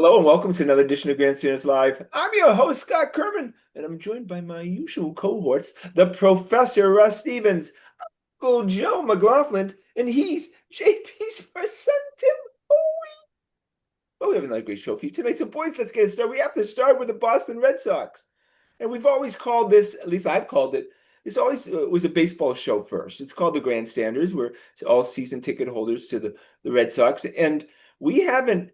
Hello and welcome to another edition of Grandstanders Live. I'm your host, Scott Kerman, and I'm joined by my usual cohorts, the Professor Russ Stevens, Uncle Joe McLaughlin, and he's JP's first son, Tim Hoey. Well, we have another great show for you tonight. So, boys, let's get started. We have to start with the Boston Red Sox. And we've always called this, at least I've called it, this always was a baseball show first. It's called the Grandstanders. We're all season ticket holders to the Red Sox. And we haven't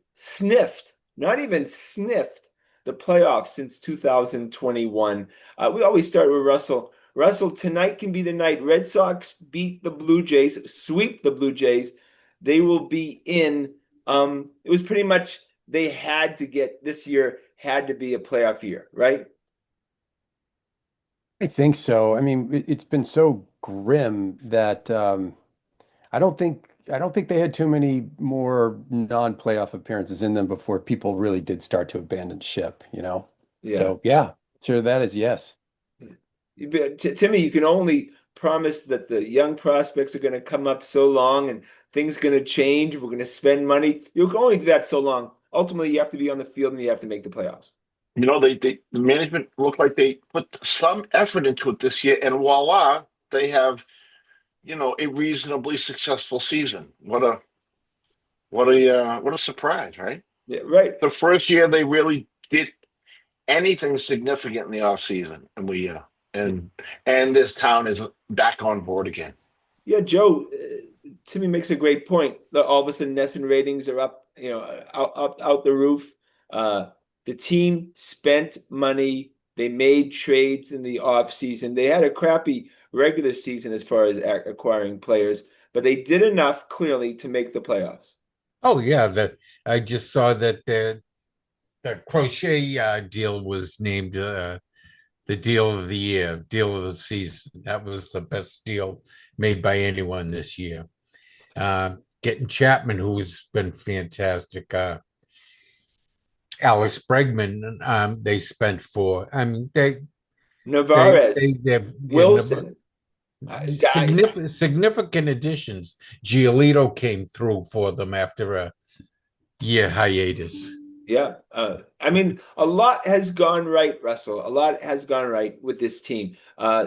not even sniffed the playoffs since 2021. We always start with Russell. Russell, tonight can be the night. Red Sox beat the Blue Jays, sweep the Blue Jays. They will be in. It was pretty much they had to get this year had to be a playoff year, right? I think so. I mean, it's been so grim that I don't think they had too many more non-playoff appearances in them before people really did start to abandon ship. Yeah. So yeah, sure that is yes. Timmy, you can only promise that the young prospects are going to come up so long and things going to change. We're going to spend money. You can only do that so long. Ultimately, you have to be on the field and you have to make the playoffs. The management looked like they put some effort into it this year, and voila, they have, a reasonably successful season. What a surprise, right? Yeah, right. The first year they really did anything significant in the off season, and we and this town is back on board again. Yeah, Joe, Timmy makes a great point. All of a sudden, Nesson ratings are up, out the roof. The team spent money. They made trades in the off season. They had a crappy regular season as far as acquiring players, but they did enough clearly to make the playoffs. Oh yeah, that I just saw that the crochet deal was named the deal of the year, deal of the season. That was the best deal made by anyone this year. Getting Chapman, who's been fantastic. Alex Bregman, they spent for. I mean, Navarez, they're Wilson, guy. significant additions. Giolito came through for them after a year hiatus. Yeah. I mean, a lot has gone right, Russell. A lot has gone right with this team.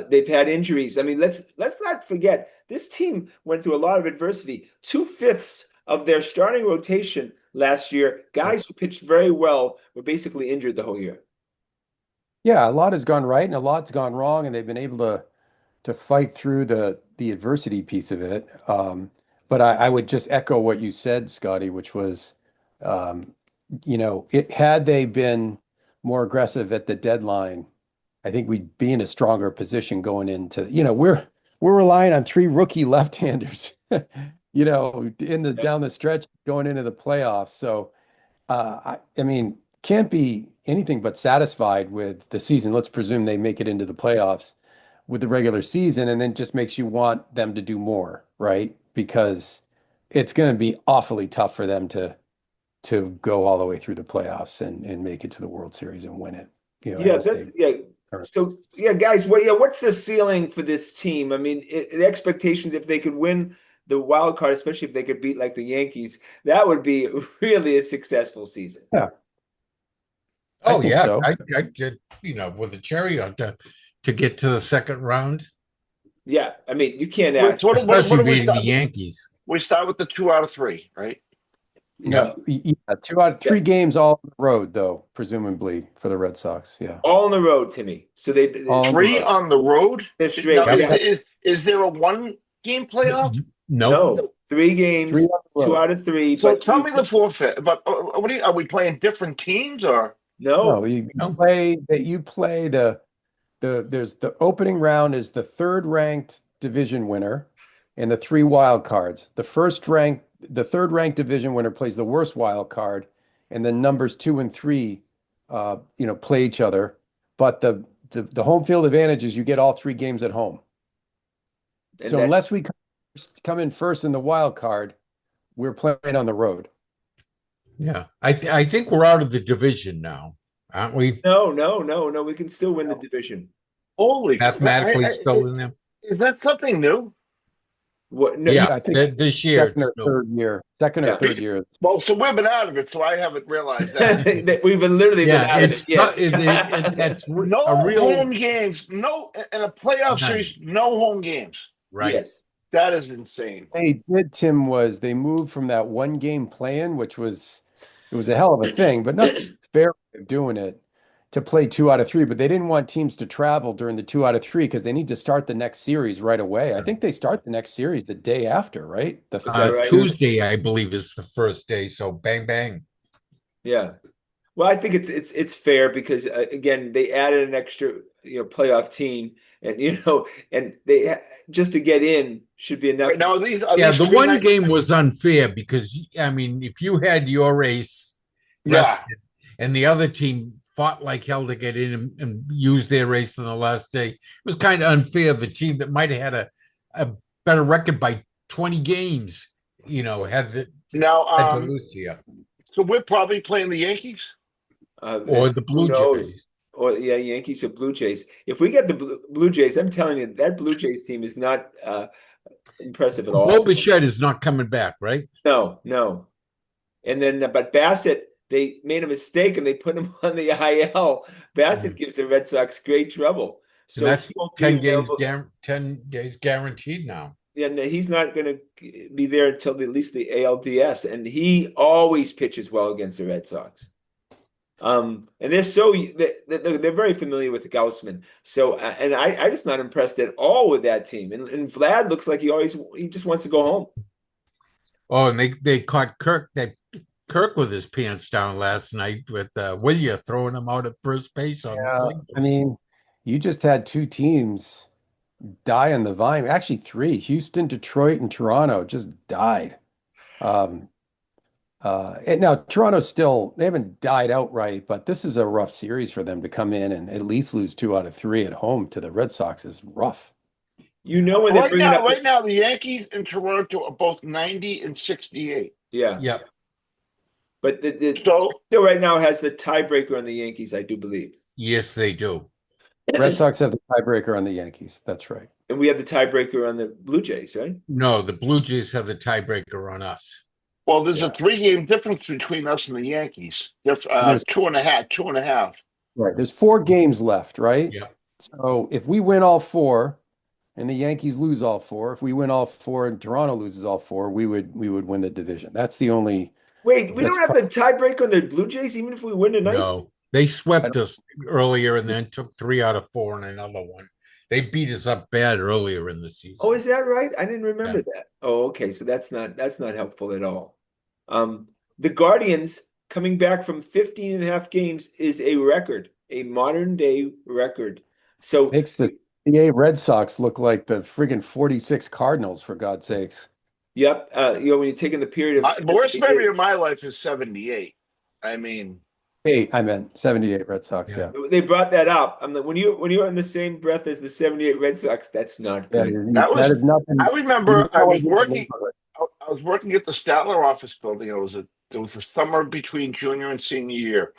They've had injuries. I mean, let's not forget this team went through a lot of adversity. Two-fifths of their starting rotation last year, guys who pitched very well, were basically injured the whole year. Yeah, a lot has gone right and a lot's gone wrong, and they've been able to fight through the adversity piece of it. But I would just echo what you said, Scotty, which was it had they been more aggressive at the deadline, I think we'd be in a stronger position going into we're relying on three rookie left-handers, in the Yeah. down the stretch going into the playoffs. So I mean, can't be anything but satisfied with the season. Let's presume they make it into the playoffs with the regular season, and then just makes you want them to do more, right? Because it's going to be awfully tough for them to go all the way through the playoffs and make it to the World Series and win it, Yeah, as that's they yeah. are. So yeah, guys, what's the ceiling for this team? I mean, the expectations if they could win the wild card, especially if they could beat like the Yankees, that would be really a successful season. Yeah, I Oh think yeah, so. I get with a cherry on top to get to the second round, Yeah, I mean, you can't Wait, ask. so what especially do we beating the start? Yankees. We start with the 2 out of 3, right? Yeah. No, yeah, two out of Yeah, three games all on the road, though, presumably for the Red Sox. Yeah, all on the road, Timmy. So all on the Three road. on the road. they're Now, straight. Yep. Yeah, is there a one game playoff? Nope. no, three Three games, on the two road. out of three. So But tell me the forfeit. But are we playing different teams or? No, no, you No. play there's the opening round is the third ranked division winner and the three wild cards. The third ranked division winner plays the worst wild card, and then numbers two and three, play each other. But the home field advantage is you get all three games at home. and So that's unless we come in first in the wild card, we're playing on the road. Yeah. I think we're out of the division now, aren't we? no. We can still win the division. Holy crap! Mathematically still in there. Is that something new? What? No, Yeah, I think this year. second or it's no. third year. Second or Yeah. third year. Well, so we've been out of it, so I haven't realized that. We've been literally been Yeah, out of it. Yes. it's No a real home games, no in a playoff None. series, no home games. right. Yes. That is insane. They did, Tim, was they moved from that one game plan, which was it was a hell of a thing, but not fair way of doing it to play 2 out of 3. But they didn't want teams to travel during the 2 out of 3 because they need to start the next series right away. I think they start the next series the day after, right? Is that right? Tuesday, I believe, is the first day. So bang bang. Yeah. Well, I think it's fair because again they added an extra playoff team, and and they just to get in should be enough. Right now, these are Yeah, these the three one night- game was unfair because I mean, if you had your ace Yeah. rested and the other team fought like hell to get in and use their race on the last day, it was kind of unfair. The team that might have had a better record by 20 games, had to Now, lose to you. so we're probably playing the Yankees. Or the Blue Who knows? Jays. Or yeah, Yankees or Blue Jays. If we get the Blue Jays, I'm telling you that Blue Jays team is not impressive at all. Bo Bichette is not coming back, right? No, no. And then, but Bassett, they made a mistake and they put him on the IL. Bassett gives the Red Sox great trouble. So And that's he won't be 10 games, available. 10 days guaranteed now. Yeah, no, he's not going to be there until at least the ALDS, and he always pitches well against the Red Sox. And they're very familiar with Gaussman. So and I just not impressed at all with that team. And Vlad looks like he just wants to go home. Oh, and they caught Kirk with his pants down last night with Willia throwing him out at first base on the single. I mean, you just had 2 teams die on the vine. Actually, 3. Houston, Detroit, and Toronto just died. And now Toronto they haven't died outright, but this is a rough series for them to come in and at least lose 2 out of 3 at home to the Red Sox is rough. When they Right bring now, it up, right now, the Yankees and Toronto are both 90 and 68. yeah. Yep. But So still right now has the tiebreaker on the Yankees, I do believe. Yes, they do. Red Sox have the tiebreaker on the Yankees. That's right. And we have the tiebreaker on the Blue Jays, right? No, the Blue Jays have the tiebreaker on us. well, there's Yeah. a 3-game difference between us and the Yankees. There's- 2.5. Right. There's 4 games left, right? Yeah. So if we win all 4 and the Yankees lose all 4, if we win all 4 and Toronto loses all 4, we would win the division. That's the only. Wait, we That's don't have the tiebreaker on the Blue Jays, even if we win tonight? No, they swept us earlier and then took 3 out of 4 in another one. They beat us up bad earlier in the season. Oh, is that right? I didn't remember that. Oh, okay. So that's not helpful at all. The Guardians coming back from 15 and a half games is a record, a modern day record. So Makes the CA Red Sox look like the friggin' 46 Cardinals, for God's sakes. yep, when you're taking the period of The worst memory of my life is 78. I mean, I meant 78 Red Sox, yeah. they brought that up. I'm like, when you're in the same breath as the 78 Red Sox, that's not Yeah, good. that is nothing. I remember I was working. neighborhood. I was working at the Statler office building. It was the summer between junior and senior year,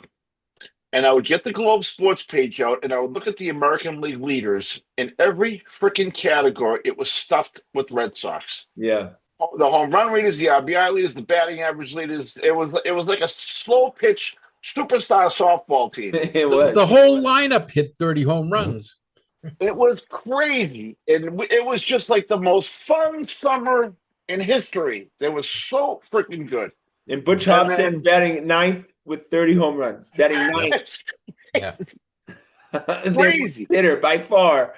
and I would get the Globe Sports page out, and I would look at the American League leaders. In every freaking category, it was stuffed with Red Sox. Yeah. The home run leaders, the RBI leaders, the batting average leaders. It was like a slow pitch superstar softball team. It was. The whole lineup hit 30 home runs. It was crazy, and it was just like the most fun summer in history. It was so freaking good. And Butch And Hobson then- batting ninth with 30 home runs. Batting ninth. It's Yeah. crazy. Hitter by far.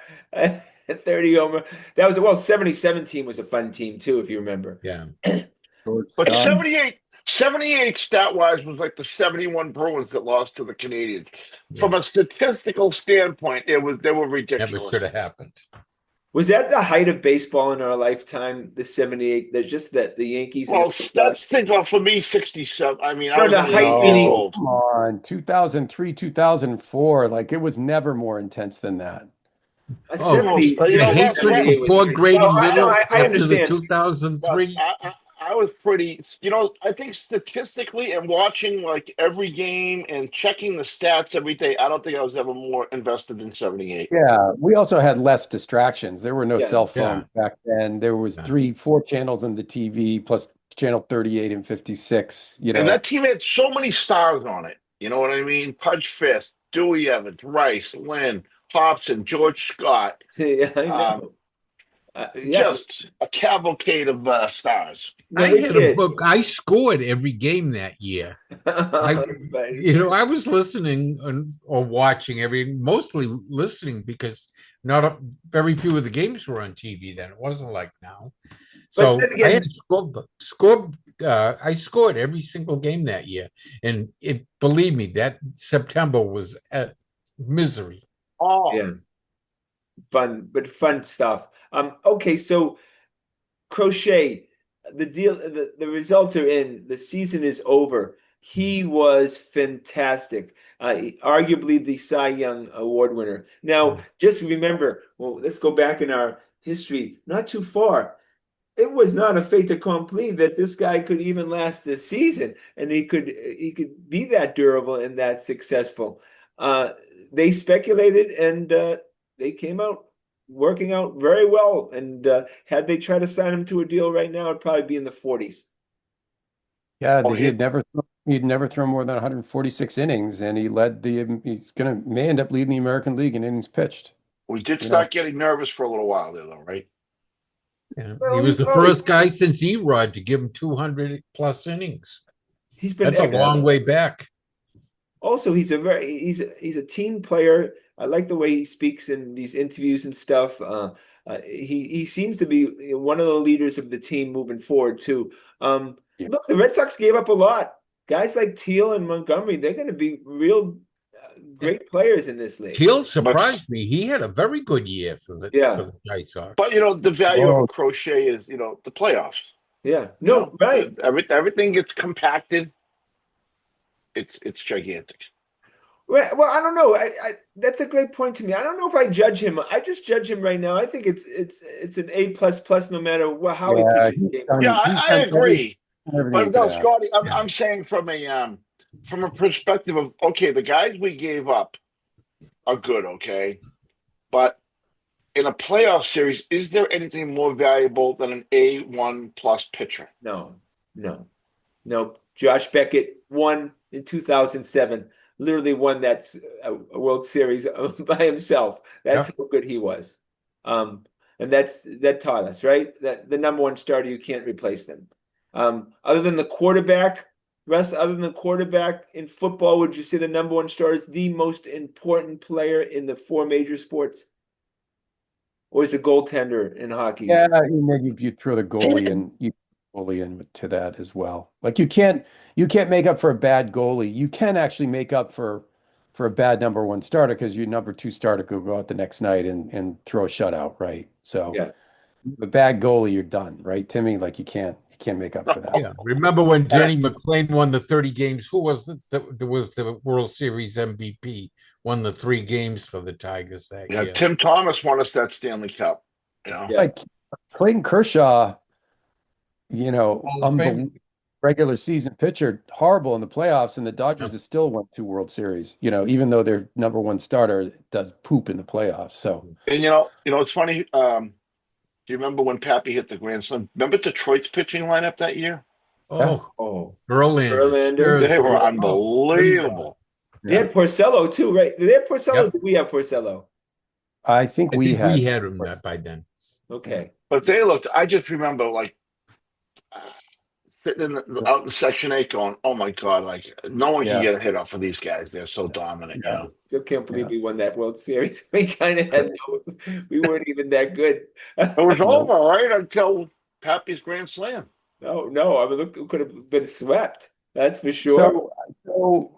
30 home run. That was 77 team was a fun team too, if you remember. Yeah. George But Scott. 78 stat wise was like the 71 Bruins that lost to the Canadians. From a statistical standpoint, they were Never ridiculous. should have happened. Was that the height of baseball in our lifetime? The 78. There's just that the Yankees. Well, that's for me 67. I mean, I No, was the only height 8 years meaning- old. Come on, 2003, 2004. Like it was never more intense than that. A Oh, 70. so you The know what? hatred Well, for Grady No, I Little I after the understand. 2003. I I was pretty, I think statistically and watching like every game and checking the stats every day, I don't think I was ever more invested in 78. Yeah, we also had less distractions. There were no Yeah. cell Yeah. phones back then. There was Yeah. 4 channels on the TV plus channel 38 and 56, And that team had so many stars on it. You know what I mean? Pudge Fist, Dewey Evans, Rice, Lynn, Hobson, George Scott. See, I Um, know. Yeah, just a cavalcade of stars. no, I they had a did. book. I scored every game that year. That's funny. I was listening or watching mostly listening because very few of the games were on TV then. It wasn't like now. So then I again, had scored. I scored every single game that year, and believe me, that September was misery. Oh, yeah, fun stuff. Okay, so Crochet, the results are in. The season is over. He was fantastic. Arguably the Cy Young Award winner. Now, just remember, well, let's go back in our history, not too far. It was not a fait accompli that this guy could even last this season, and he could be that durable and that successful. They speculated, and they came out working out very well. And had they tried to sign him to a deal right now, it'd probably be in the 40s. Yeah, Oh, he'd never thrown more than 146 innings, and may end up leading the American League in innings pitched. we did You start getting nervous for a little while there, though, right? Yeah. Well, He was he's the always- first guy since Erod to give him 200 plus innings. He's been That's a excellent. long way back. Also, he's a team player. I like the way he speaks in these interviews and stuff. He seems to be one of the leaders of the team moving forward too. Yeah. Look, the Red Sox gave up a lot. Guys like Teal and Montgomery, they're going to be real great players in this league. Teal surprised me. He had a very good year for the White Sox. But the value of Whoa. a Crochet is the playoffs. Yeah, no, right. Everything gets compacted. It's gigantic. Well, I don't know. That's a great point to me. I don't know if I judge him. I just judge him right now. I think it's an A plus no matter how he Yeah, pitches the game. Yeah, I agree. everything But you no, could ask. Scotty, Yeah. I'm saying from a perspective of the guys we gave up are good, okay, but in a playoff series, is there anything more valuable than an A1 plus pitcher? No. Josh Beckett won in 2007. Literally won that a World Series by himself. That's how good he was. And that taught us, right? That the number one starter, you can't replace them. Other than the quarterback, Russ, other than the quarterback in football, would you say the number one starter is the most important player in the 4 major sports? Or is the goaltender in hockey? Yeah, maybe you throw the goalie into that as well. Like you can't make up for a bad goalie. You can actually make up for a bad number one starter because your number 2 starter could go out the next night and throw a shutout, right? So Yeah. a bad goalie, you're done, right, Timmy? Like you can't make up for that. Yeah. Remember when Denny McClain won the 30 games? Who was the World Series MVP? Won the 3 games for the Tigers that year. Tim Thomas won us that Stanley Cup. Yeah. Like Clayton Kershaw, Hall of unbelievable Fame. regular season pitcher, horrible in the playoffs, and the Dodgers have still won 2 World Series. Even though their number 1 starter does poop in the playoffs. So, And it's funny. Do you remember when Pappy hit the grand slam? Remember Detroit's pitching lineup that year? Oh, Verlander. They were unbelievable. they had Porcello too, right? Did they have Porcello? Yep. Did we have Porcello? I think we had him by then. Okay. But they looked. I just remember sitting out in Section 8 going, "Oh my God!" Like no one can get a hit off of these guys. They're so dominant. I still can't believe we won that World Series. We kind of had we weren't even that good. It was over right until Pappy's grand slam. No. I mean, look, it could have been swept. That's for sure. So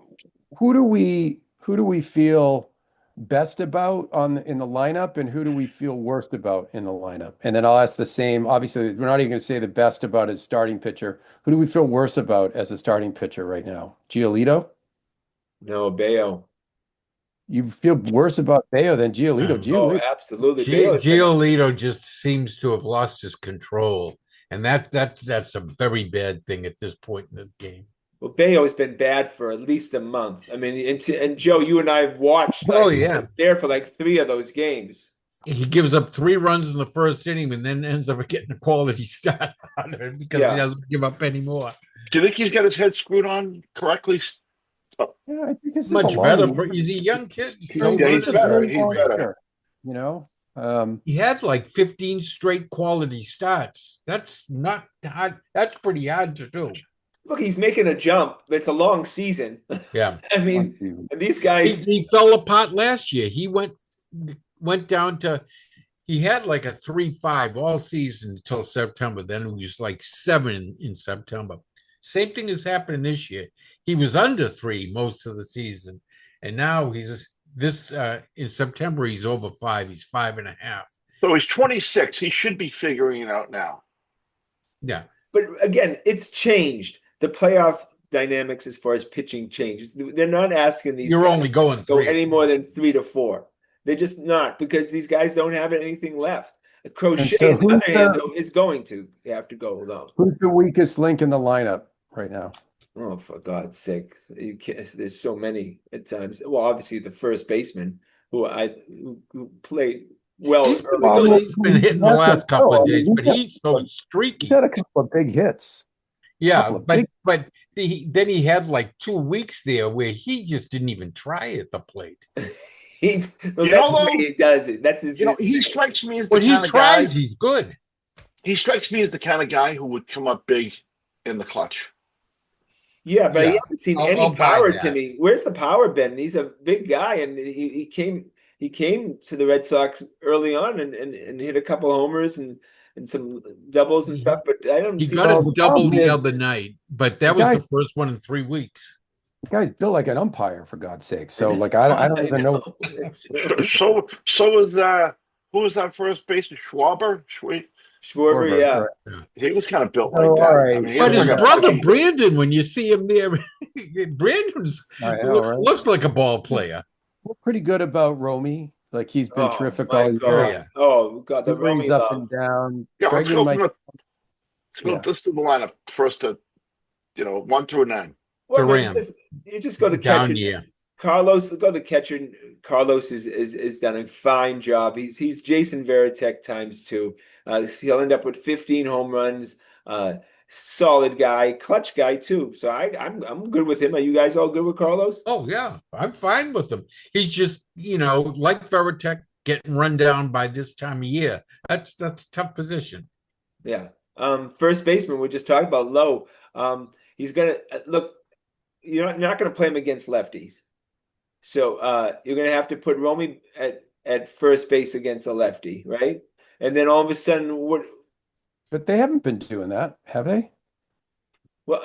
who do we feel best about in the lineup, and who do we feel worst about in the lineup? And then I'll ask the same. Obviously, we're not even going to say the best about his starting pitcher. Who do we feel worse about as a starting pitcher right now? Giolito? No, Bayo. You feel worse about Bayo than Giolito? Oh, absolutely. Bayo's Giolito just seems to have lost his control. and that's a very bad thing at this point in the game. Well, Bayo's been bad for at least a month. I mean, and Joe, you and I have watched. Oh, Like, yeah. there for like 3 of those games. He gives up 3 runs in the first inning and then ends up getting a quality start on it because he doesn't give up any more. Do you think he's got his head screwed on correctly? Yeah, I think this is Much a better. long. He's a young kid. He's Yeah, he's a better. very He's long better. year, you know. He had like 15 straight quality starts. That's not hard. That's pretty hard to do. Look, he's making a jump. It's a long season. Yeah. I mean, and these guys. He fell apart last year. He went down to, he had like a 3.5 all season until September. Then it was like 7 in September. Same thing is happening this year. He was under 3 most of the season, and now he's in September he's over 5. He's 5.5. So he's 26. He should be figuring it out now. Yeah. But again, it's changed. The playoff dynamics as far as pitching changes. They're not asking these You're guys only going to go 3 any more than 3 to 4. They're just not, because these guys don't have anything left. Crochet, so on the other hand, who's though, is going to have to go though. Who's the weakest link in the lineup right now? Oh, for God's sake! You can't, there's so many at times. Well, obviously the first baseman who played well. He's been hitting the last couple of days, but he's so streaky. He's had a couple of big hits. Yeah, but then he had like 2 weeks there where he just didn't even try at the plate. That's the way he does it. That's his. He strikes me as the When he kind of tries, guy. he's good. He strikes me as the kind of guy who would come up big in the clutch. Yeah, but Yeah, he hasn't seen I'll any buy power that. to me. Where's the power been? He's a big guy, and he came to the Red Sox early on and hit a couple homers and some doubles and stuff. But I don't He see. got Well, a the double problem the is- other night, but that The was guy- the first one in 3 weeks. The guy's built like an umpire, for God's sake. So, like, I don't even know. It's So was who was that first baseman? Schwarber? Schwarber, yeah. Correct. He was kind of built Oh, like that. all right. I mean, he But was his like a- brother Brandon, when you see him there, Brandon I know, right? looks like a ball player. We're pretty good about Romy. Like, he's been Oh, terrific my all God. year. Yeah. Oh God, the Series Romy up love. and down. Yeah, let's Bregman go might- let's do the lineup first to 1 through 9. Well, Duran. you just go to Down catcher. year. Carlos, go the catcher. Carlos is done a fine job. He's Jason Varitek times 2. He'll end up with 15 home runs. Solid guy, clutch guy too. So I'm good with him. Are you guys all good with Carlos? Oh yeah, I'm fine with him. He's just, like Veritek, getting run down by this time of year. That's a tough position. Yeah. First baseman we just talked about, Lowe. He's gonna look. You're not gonna play him against lefties. So you're gonna have to put Romy at first base against a lefty, right? And then all of a sudden, what? But they haven't been doing that, have they? Well,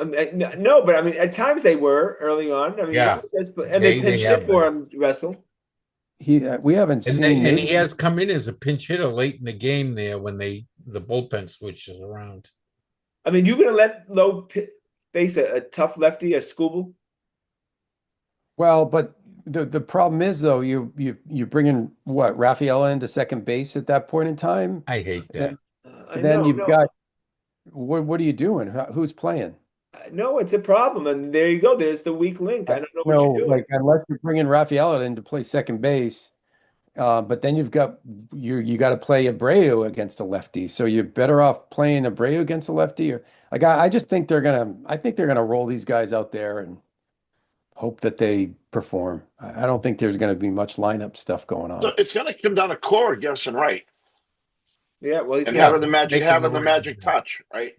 no, but I mean, at times they were early on. I mean, Yeah. and they They pinched have it for been. him, Russell. We haven't And, seen. and he has come in as a pinch hitter late in the game there when the bullpen switches around. I mean, you're gonna let Lowe face a tough lefty, a Scooble? Well, but the problem is though, you bringing what, Rafaela into second base at that point in time. I hate that. Then you've got what are you doing? Who's playing? No, it's a problem, and there you go. There's the weak link. I don't know what No, you're doing. like unless you're bringing Rafaela in to play second base, but then you got to play Abreu against a lefty. So you're better off playing Abreu against a lefty, or like I just think they're gonna roll these guys out there and hope that they perform. I don't think there's gonna be much lineup stuff going on. So it's going to come down to core guessing right Yeah, well, he's and got having the magic, making the right touch, right?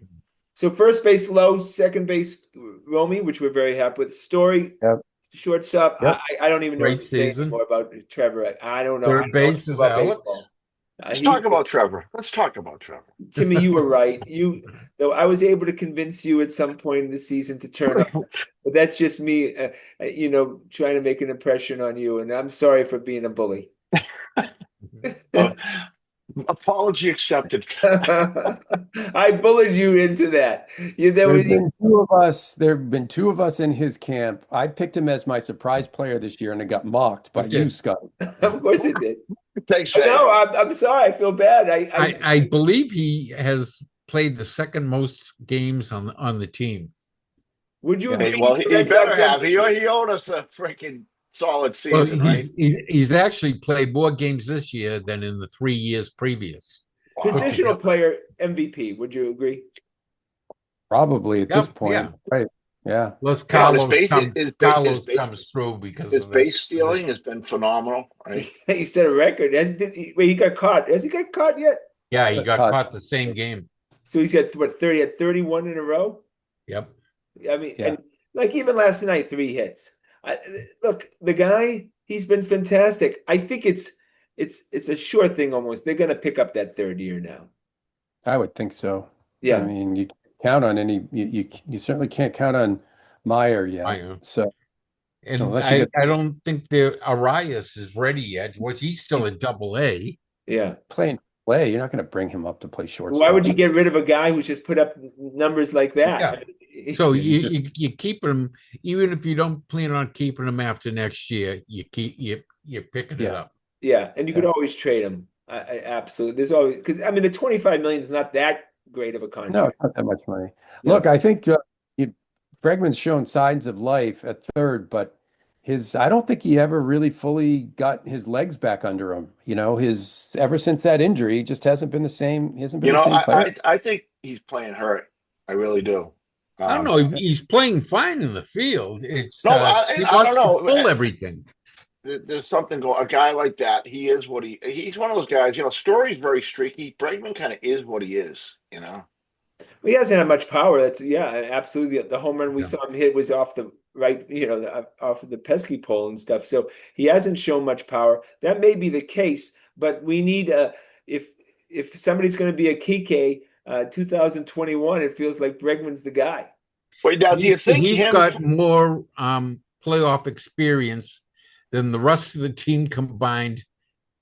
so first base Lowe, second base Romy, which we're very happy with. Story, Yep. shortstop. Yep. I don't even know Great what to say season. anymore about Trevor. I don't know. Third I don't know base is about Alex. baseball. Let's talk about Trevor. Timmy, you were right. Though I was able to convince you at some point in the season to turn off, but that's just me, trying to make an impression on you. And I'm sorry for being a bully. Apology accepted. I bullied you into that. There's been two of us. There have been 2 of us in his camp. I picked him as my surprise player this year, and it got mocked by you, Scott. Of course it did. Thanks, No, I'm sorry. I feel bad. I believe he has played the second most games on the team. Would you Yeah. agree? Well, the he Red better Sox have. He, MVP? he owed us a freaking solid Well, season, right? he's actually played more games this year than in the 3 years previous. Wow. Positional player MVP. Would you agree? Probably at this Yeah, point, yeah. right? Yeah. Unless You know, his Carlos base, comes, his, ba- Carlos comes through because his of base stealing has been phenomenal, right? He set a record. Wait, he got caught. Has he got caught yet? Yeah, he got Cut. caught the same game. So he's got what 30 at 31 in a row. Yep. I mean, Yeah. and like even last night, 3 hits. Look, the guy, he's been fantastic. I think it's a sure thing almost. They're going to pick up that third year now. I would think so. Yeah. I mean, you can't count on you certainly can't count on Meyer yet. Meyer. So And unless you get I don't think the Arias is ready yet. Was he still at Double-A? Yeah. playing play, you're not going to bring him up to play shortstop. Why would you get rid of a guy who's just put up numbers like that? So you keep him, even if you don't plan on keeping him after next year. You're picking it up. Yeah, and you could always trade him. I absolutely. There's always because I mean the 25 million is not that great of a No, contract. it's not that much money. Yeah. Look, I think Bregman's shown signs of life at third, but I don't think he ever really fully got his legs back under him. You know, ever since that injury, he just hasn't been the same. He hasn't been You the know, same player. I think he's playing hurt. I really do. I don't know. He's playing fine in the field. It's No, he I wants don't to know. pull everything. There's something going. A guy like that, he is what he's one of those guys. You know, Story's very streaky. Bregman kind of is what he is. You know. He hasn't had much power. That's absolutely. The home run we Yeah. saw him hit was off the right, off of the pesky pole and stuff. So he hasn't shown much power. That may be the case, but we need if somebody's going to be a Kike 2021, it feels like Bregman's the guy. Wait, now do you think he's got more playoff experience than the rest of the team combined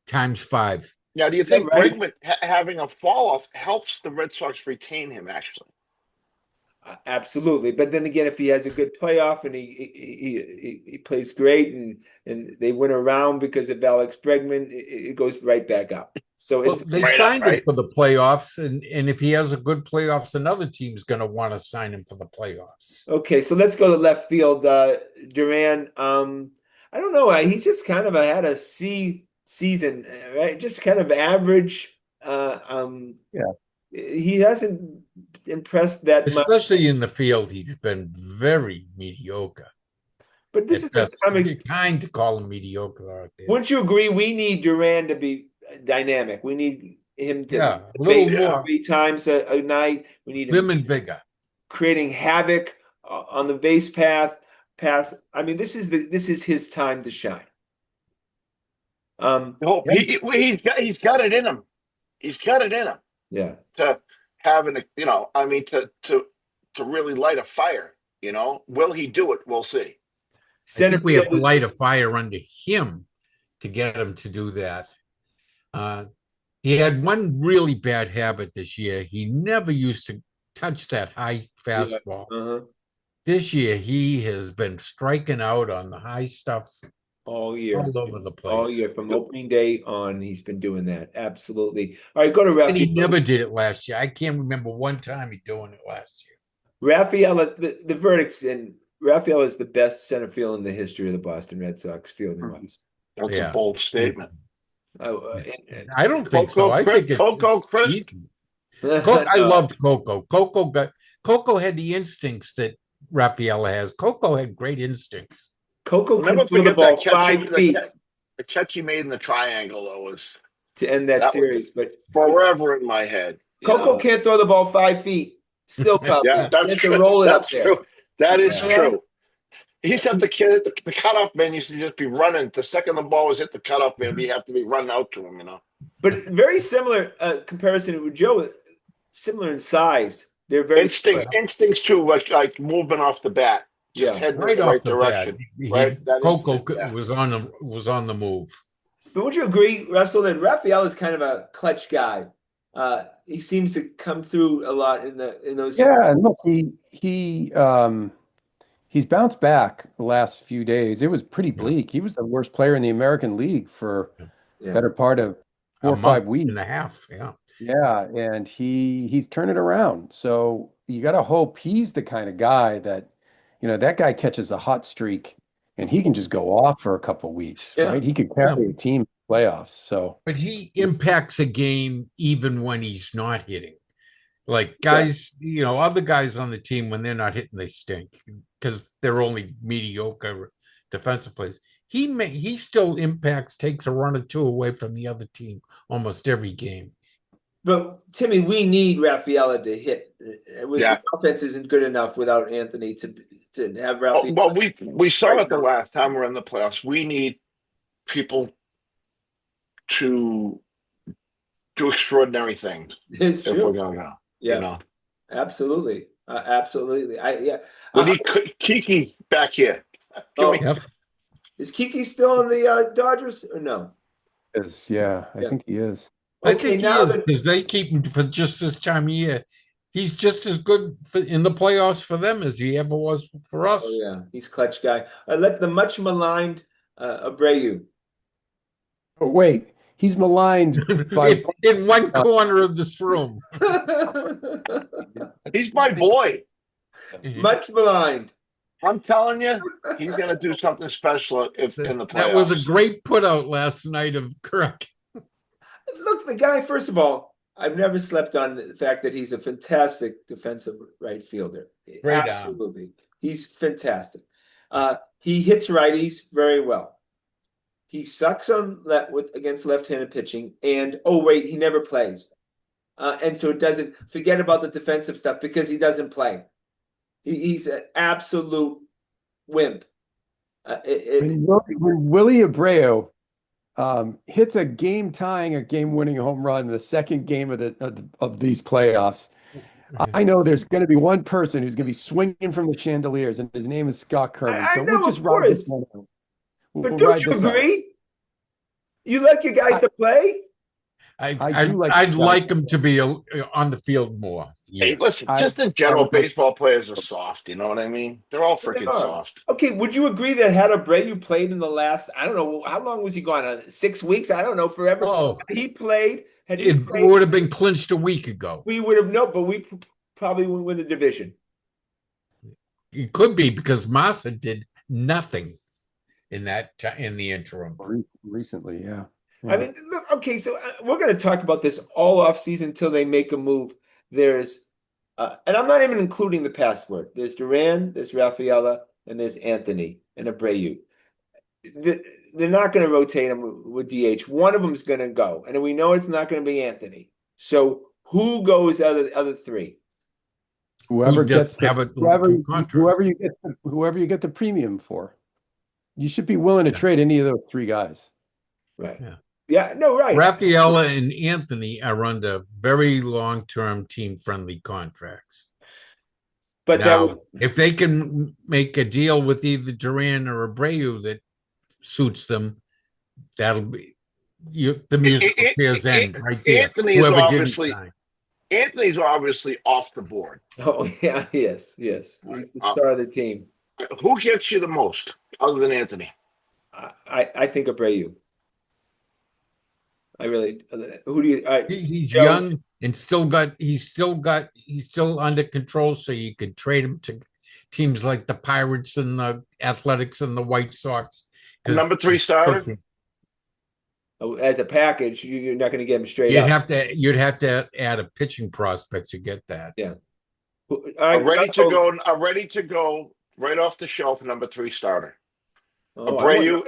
times 5? Now, do you think right? Bregman having a fall off helps the Red Sox retain him? Actually, Absolutely, but then again, if he has a good playoff and he plays great and they win a round because of Alex Bregman, it goes right back up. So Well, it's they right signed up, right? him for the playoffs, and if he has a good playoffs, another team's going to want to sign him for the playoffs. okay. So let's go to left field. Duran. I don't know. He just kind of had a C season, right? Just kind of average. Yeah. He hasn't impressed that much. Especially in the field, he's been very mediocre. But this is a You're kind to call him mediocre out there. Wouldn't you agree? We need Duran to be dynamic. We need him to Yeah, a little base more 3 times a night. We need vim him and vigor. creating havoc on the base pass. I mean, this is his time to shine. he's got it in him. He's got it in him. Yeah. To have to really light a fire. You know, will he do it? We'll see. I think we have to light a fire under him to get him to do that. He had one really bad habit this year. He never used to touch that high fastball. Uh-huh. This year, he has been striking out on the high stuff all year, all over the place. All year from opening day on, he's been doing that. Absolutely. All right, go to Raphael. And he never did it last year. I can't remember one time he doing it last year. Raphael, the verdicts, and Raphael is the best center field in the history of the Boston Red Sox fielding wise. That's a bold statement. I don't think so. I think Coco Chris. I loved Coco. Coco had the instincts that Raphael has. Coco had great instincts. Coco Never could throw the forget ball that 5 feet. The catch he made in the triangle, though, was to end that series. But forever in my head. Coco can't throw the ball 5 feet. Still, yeah, that's true. Roll it that's up true. There. That is true. He said the kid, the cutoff man used to just be running. The second the ball was hit the cutoff man, we have to be running out to him, you know. But very similar comparison with Joe. Similar in size. They're very instincts too, like moving off the bat. Just heading in the right direction. Coco was on the move. But would you agree, Russell, that Raphael is kind of a clutch guy? He seems to come through a lot in those. Yeah, and look, he's bounced back the last few days. It was pretty bleak. He was the worst player in the American League for better part of 4 or 5 weeks and a half. Yeah. Yeah, and he's turning around. So you got to hope he's the kind of guy that, that guy catches a hot streak and he can just go off for a couple weeks, Yeah. right? He could Yeah. carry a team to playoffs. So But he impacts a game even when he's not hitting. Like Yeah. guys, other guys on the team, when they're not hitting, they stink because they're only mediocre defensive plays. He still impacts, takes a run or two away from the other team almost every game. But Timmy, we need Rafaela to hit. Yeah. The offense isn't good enough without Anthony to have Oh, Rafaela. well, we saw Right it the now. last time we're in the playoffs. We need people to do extraordinary things It's if we're true. going to go. Yeah, You know, absolutely, absolutely. we need Kiki back here. Oh, Yep. is Kiki still on the Dodgers or no? yeah, I Yeah. think he is. I Okay, think he now is that because they keep him for just this time of year. He's just as good in the playoffs for them as he ever was for us. oh yeah, he's clutch guy. I let the much maligned Abreu. But wait, he's maligned by in one corner of this room. He's my boy. Much maligned. I'm telling you, he's going to do something special if in the playoffs. That was a great put out last night of Kirk. Look, the guy. First of all, I've never slept on the fact that he's a fantastic defensive right fielder. Great Absolutely, he's fantastic. He hits righties very well. He sucks on against left-handed pitching, and oh wait, he never plays, and so it doesn't forget about the defensive stuff because he doesn't play. He's an absolute wimp. when Willie Abreu hits a game-tying or game-winning home run in the second game of these playoffs, I know there's going to be one person who's going to be swinging from the chandeliers, and his name is Scott Kerman. I So know, we'll just of ride course. this one out. But We'll don't ride you this out. agree? You like your guys to play? I do like I'd Scott. like him to be on the field more. Hey, Yes. listen, I- just in general, I would like- baseball players are soft. You know what I mean? They're all freaking are. soft. Okay, would you agree that had Abreu played in the last, I don't know, how long was he gone? 6 weeks? I don't know, forever. Oh, He played. Had he it played, would have been clinched a week ago. we would have known, but we probably would win the division. It could be because Massa did nothing in the interim. Recently, yeah. I mean, look, okay, so we're going to talk about this all off season until they make a move. There's, and I'm not even including the password. There's Duran, there's Rafaela, and there's Anthony and Abreu. They're not going to rotate them with DH. One of them is going to go, and we know it's not going to be Anthony. So who goes out of the other three? Whoever gets whoever you get the premium for. You should be willing to trade any of those three guys. Right. Yeah. Yeah, no, right. Rafaela and Anthony are under very long-term team-friendly contracts. But Now, if they can make a deal with either Duran or Abreu that suits them, that'll be the musical chairs end right there. Anthony is Whoever didn't obviously sign. Anthony's obviously off the board. oh yeah, yes. He's the star of the team. Who gets you the most other than Anthony? I think Abreu. I really. Who do you? He's Joe? young and he's still under control, so you could trade him to teams like the Pirates and the Athletics and the White Sox. Number 3 starter. As a package, you're not going to get him straight You'd up. have to add a pitching prospect to get that. Yeah. I'm ready to go right off the shelf. Number 3 starter. Abreu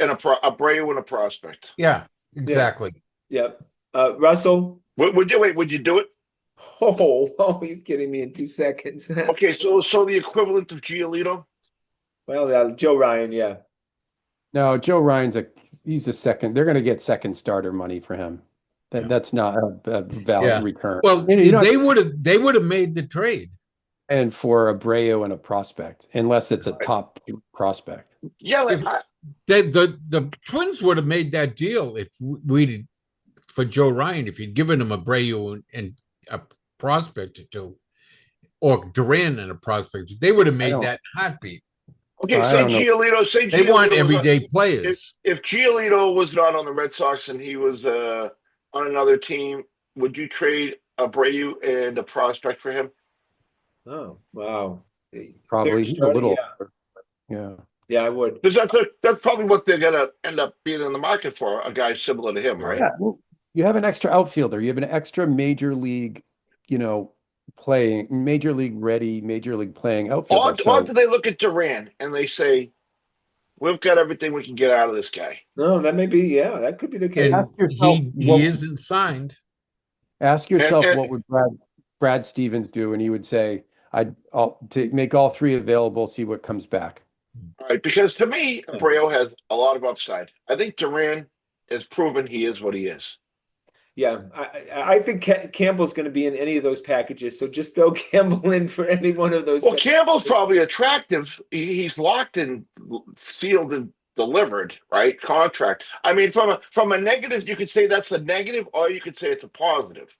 and a prospect. Yeah, exactly. Yep. Russell. Would you do it? Oh, you're kidding me in 2 seconds. Okay, so the equivalent of Giolito. Well, Joe Ryan, yeah. No, Joe Ryan's he's a second. They're going to get second starter money for him. That's not a valid return. Well, they would have made the trade. And for Abreu and a prospect, unless it's a top prospect. Yeah, The Twins would have made that deal if for Joe Ryan, if you'd given him Abreu and a prospect or two, or Duran and a prospect, they would have made that heartbeat. Okay, say Giolito. They want everyday players. If Giolito was not on the Red Sox and he was on another team, would you trade Abreu and a prospect for him? Oh, wow. Probably Third he's a start, little, yeah. yeah. Yeah, I would. Because that's probably what they're gonna end up being in the market for, a guy similar to him, right? Yeah, well, you have an extra outfielder. You have an extra major league, you know, playing, major league ready, major league playing Or, outfielder. or So do they look at Duran and they say, we've got everything we can get out of this guy? No, that may be, yeah, that could be the case. And ask yourself he isn't signed. ask And, yourself and what would Brad Stevens do, and he would say, I'll to make all three available, see what comes back. all right, because to me, Abreu has a lot of upside. I think Duran has proven he is what he is. Yeah, I think Campbell's going to be in any of those packages. So just throw Campbell in for any one of those. Well, Campbell's probably attractive. He's locked and sealed and delivered, right? Contract. I mean, from a negative, you could say that's a negative, or you could say it's a positive.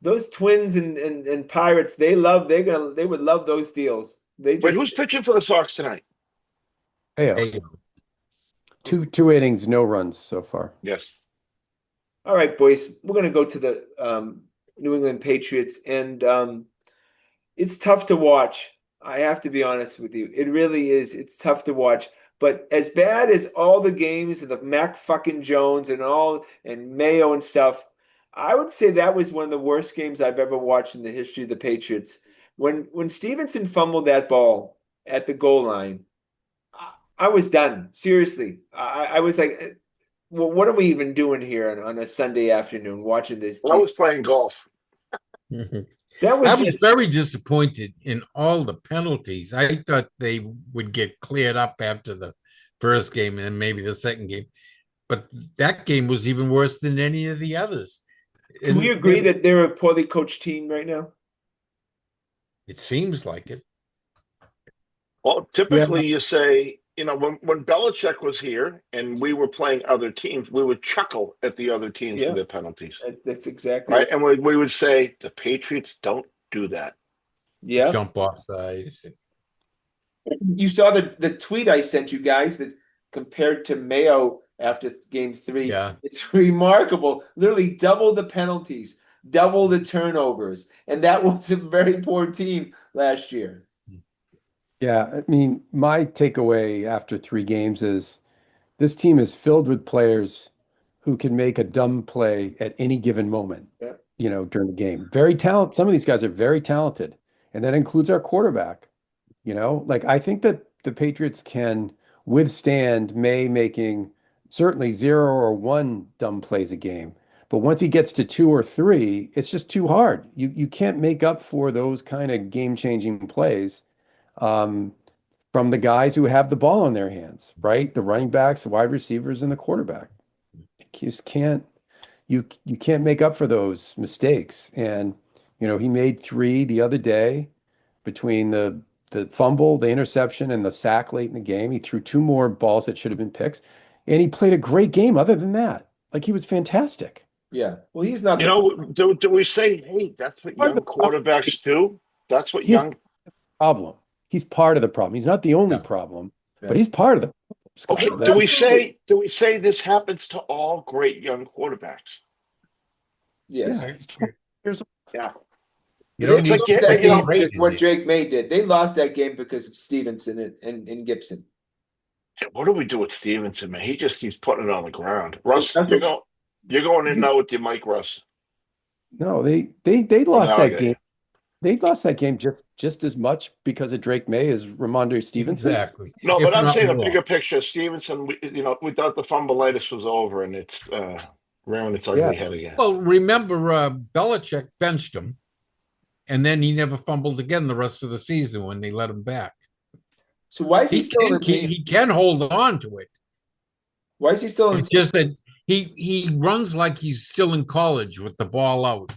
Those Twins and Pirates, they would love those deals. They Wait, just who's pitching for the Sox tonight? Hey, Hey, two innings, no runs so far. Yes. all right, boys. We're going to go to the New England Patriots, and it's tough to watch. I have to be honest with you. It really is. It's tough to watch. But as bad as all the games and the Mac fucking Jones and Mayo and stuff, I would say that was one of the worst games I've ever watched in the history of the Patriots. When Stevenson fumbled that ball at the goal line, I was done. Seriously, I was like, well, what are we even doing here on a Sunday afternoon watching this? I was playing golf. That was I was just very disappointed in all the penalties. I thought they would get cleared up after the first game and maybe the second game, but that game was even worse than any of the others. Can we agree that they're a poorly coached team right now? It seems like it. Well, typically you say, when Belichick was here and we were playing other teams, we would chuckle at the other teams Yeah. for their penalties, That's exactly right? And we would say the Patriots don't do that. Yeah. Jump offside. You saw the tweet I sent you guys that compared to Mayo after game 3. Yeah. It's remarkable. Literally double the penalties, double the turnovers. And that was a very poor team last year. Yeah, I mean, my takeaway after 3 games is this team is filled with players who can make a dumb play at any given moment, Yeah. during the game. Very talented. Some of these guys are very talented, and that includes our quarterback. Like I think that the Patriots can withstand May making certainly 0 or 1 dumb plays a game. But once he gets to 2 or 3, it's just too hard. You can't make up for those kind of game-changing plays um, from the guys who have the ball in their hands, right? The running backs, the wide receivers, and the quarterback. You just you can't make up for those mistakes. And he made 3 the other day between the fumble, the interception, and the sack late in the game. He threw 2 more balls that should have been picks, and he played a great game. Other than that, like he was fantastic. Yeah. Well, he's not Do we say, hey, that's what Part of young the problem, quarterbacks do? That's what he's young. problem. He's part of the problem. He's not the only Yeah. problem, Yeah. but he's part of the problem, Scott. Okay, do we say this happens to all great young quarterbacks? Yes. Yeah, he's 20 years old. Yeah. You don't It's need like, Lost that game great because in what there. Drake May did. They lost that game because of Stevenson and Gibson. What do we do with Stevenson, man? He just keeps putting it on the ground. Russ, That's you're going in now with your Mike Russ. No, they Oh, lost now I that get game. you. They lost that game just as much because of Drake May as Ramondre Stevenson. Exactly. No, If but I'm not saying a more. bigger picture. Stevenson, we thought the fumbleitis was over, and it's rearing its ugly Yeah. head again. Well, remember, Belichick benched him, and then he never fumbled again the rest of the season when they let him back. So why is he He still on can the team? he can hold on to it. Why is he still on the It's team? just that he runs like he's still in college with the ball out.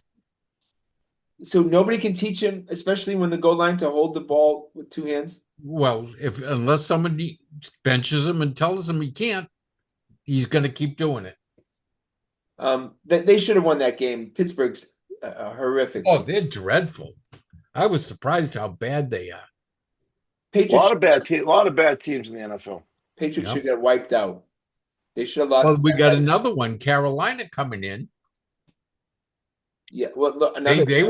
So nobody can teach him, especially when the goal line, to hold the ball with 2 hands. Well, unless somebody benches him and tells him he can't, he's going to keep doing it. They should have won that game. Pittsburgh's horrific. Oh, they're dreadful. I was surprised how bad they are. A Patriots, lot of bad teams in the NFL. Patriots Yeah. should get wiped out. They should have lost. Well, we got another one, Carolina coming in. Yeah. Well, look, They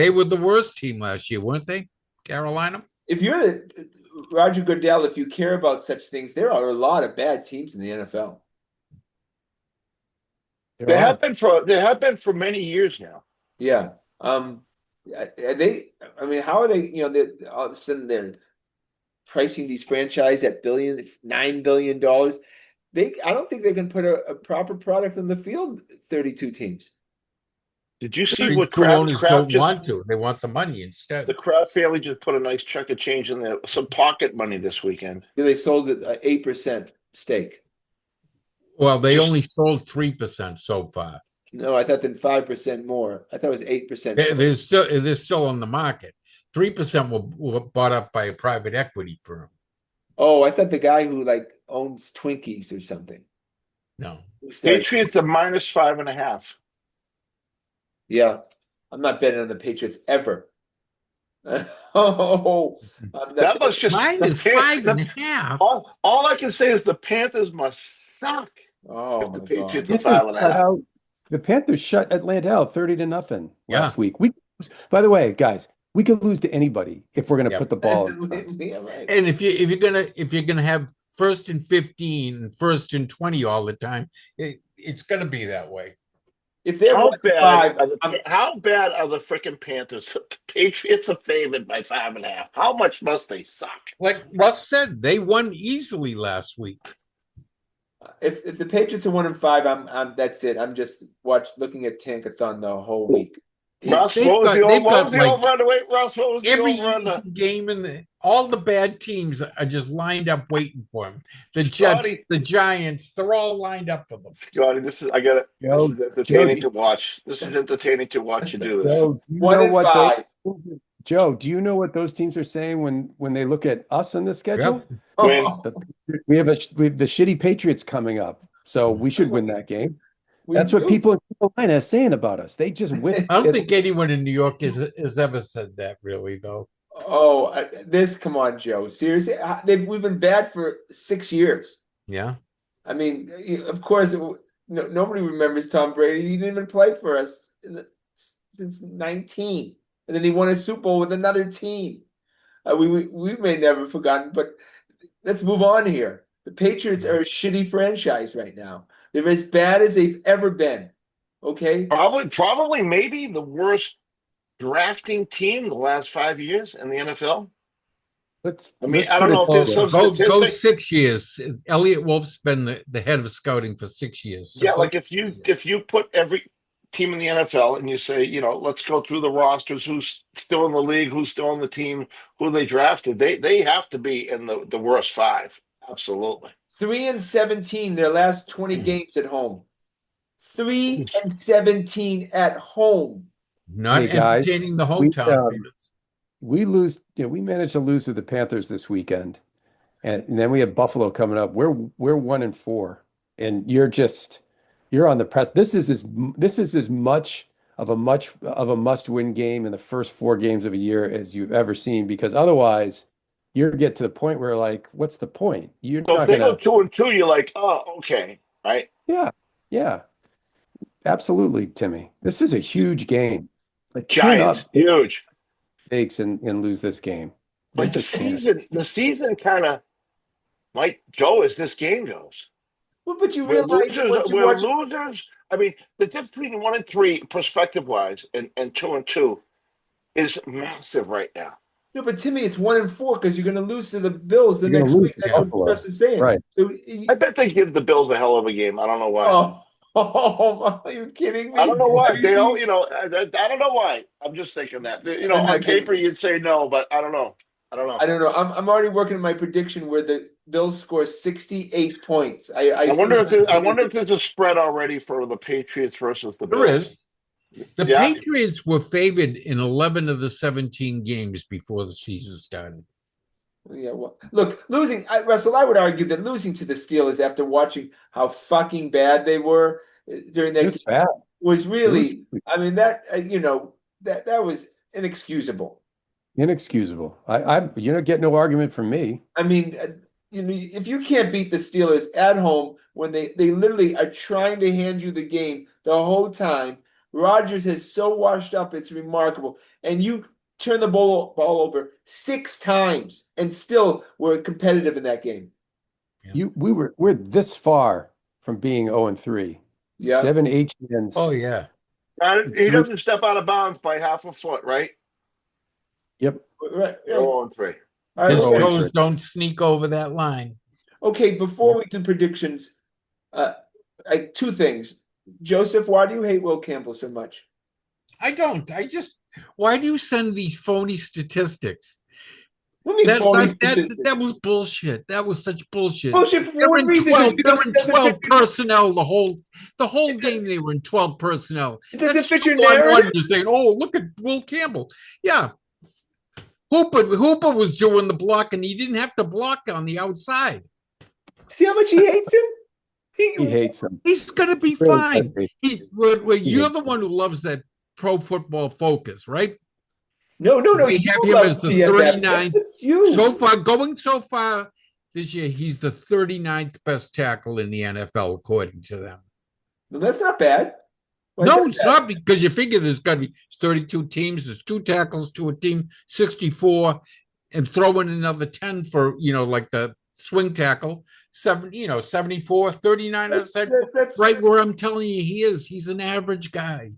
were the worst team last year, weren't they? Carolina. if you're Roger Goodell, if you care about such things, there are a lot of bad teams in the NFL. There They are. have been for many years now. Yeah. They. I mean, how are they? All of a sudden they're pricing these franchise at $9 billion. I don't think they can put a proper product on the field. 32 teams. Did you see Two what Kraft owners Kraft don't just want to. They want the money instead. the Kraft family just put a nice chunk of change in there, some pocket money this weekend. They sold it 8% stake. Well, they only sold 3% so far. No, I thought then 5% more. I thought it was 8%. They're still on the market. 3% were bought up by a private equity firm. Oh, I thought the guy who owns Twinkies or something. No. Patriots are -5.5. Yeah, I'm not betting on the Patriots ever. Oh, That must just -5.5. All I can say is the Panthers must suck. Oh If the my Patriots God. are 5.5. The Panthers shut Atlanta out 30-0 Yeah. last week. By the way, guys, we could lose to anybody if we're going to Yep. put the ball. Yeah, right. And if you're gonna have 1st and 15 and 1st and 20 all the time, it's gonna be that way. If they're How 1-5, bad are the freaking Panthers? The Patriots are favored by 5.5. How much must they suck? Like Russ said, they won easily last week. if the Patriots are 1-5, I'm that's it. I'm just looking at Tankathon the whole week. Russ, They've what was got- they've the got, like, over-under? Wait, Russ, what was the Every over-under? easy game all the bad teams are just lined up waiting for them. The Scotty. Jets, the Giants, they're all lined up for them. Scotty, I got it. This is entertaining to watch. This is entertaining to watch you do this. Joe, do you know what Joe, do you know what those teams are saying when they look at us on the schedule? Yep. We have the shitty Patriots coming up, so we should win that game. That's what people in Carolina are saying about us. They just win. I don't think anyone in New York has ever said that, really, though. Oh, come on, Joe. Seriously, we've been bad for 6 years. Yeah. I mean, of course, nobody remembers Tom Brady. He didn't even play for us since 19, and then he won a Super Bowl with another team. We may never have forgotten, but let's move on here. The Patriots are a shitty franchise right now. They're as bad as they've ever been. Okay? Probably maybe the worst drafting team in the last 5 years in the NFL. I don't know if there's some statistic. Go 6 years. Elliot Wolf's been the head of scouting for 6 years. So like if you put every team in the NFL and you say, let's go through the rosters, who's still in the league, who's still on the team, who they drafted, they have to be in the worst 5. Absolutely. 3-17 their last 20 games at home. 3-17 at home. Not entertaining the hometown fans. We managed to lose to the Panthers this weekend, and then we have Buffalo coming up. We're 1-4, and you're on the press. This is as much of a must-win game in the first 4 games of a year as you've ever seen, because otherwise you get to the point where, like, what's the point? You're so not if they gonna go 2-2, you're like, oh, okay, right? Yeah, absolutely, Timmy. This is a huge game. Like, Giants, huge. Takes and lose this game. But the season kind of might go as this game goes. Well, but you We're realize losers. I mean, the difference between 1-3, perspective-wise, and 2-2 is massive right now. No, but Timmy, it's 1-4 because you're going to lose to the Bills the next week. That's what Chris is saying. Right. So, I bet they give the Bills a hell of a game. I don't know why. Oh, are you kidding me? I don't know why. They don't, I don't know why. I'm just thinking that. On paper you'd say no, but I don't know. I don't know. I'm already working on my prediction where the Bills score 68 points. I wonder if there's a spread already for the Patriots versus the Bills. There is. The Patriots were favored in 11 of the 17 games before the season started. Yeah, well, look, Russell, I would argue that losing to the Steelers after watching how fucking bad they were during that game was really, I mean, that was inexcusable. Inexcusable. You get no argument from me. I mean, if you can't beat the Steelers at home when they literally are trying to hand you the game the whole time, Rodgers has so washed up, it's remarkable. And you turn the ball over 6 times and still were competitive in that game. We're this far from being 0-3. Yeah. Devin H-Man's Oh yeah. He doesn't step out of bounds by half a foot, right? Yep. Right. They're 0-3. All right, His Oh, toes don't sneak over that line. okay, before we do predictions, 2 things. Joseph, why do you hate Will Campbell so much? I don't. Why do you send these phony statistics? What do you mean phony statistics? That was bullshit. That was such bullshit. Bullshit for They're what in reason? 12, Because they're in doesn't 12 fit- personnel the whole game. They were in 12 personnel. It doesn't That's fit your two on one. narrative? You're saying, oh, look at Will Campbell. Yeah. Hooper was doing the block, and he didn't have to block on the outside. See how much he hates him? He hates him. He's going to be Really fine. does hate You're the one who loves that Pro Football Focus, right? No. We have him as the 39th. That's you. So far this year, he's the 39th best tackle in the NFL, according to them. No, that's not bad. Why is No, that it's bad? not, because you figure there's got to be 32 teams. There's 2 tackles to a team, 64, and throw in another 10 for, like the swing tackle, 74, 39. That's Right where I'm telling you he is. He's an average guy.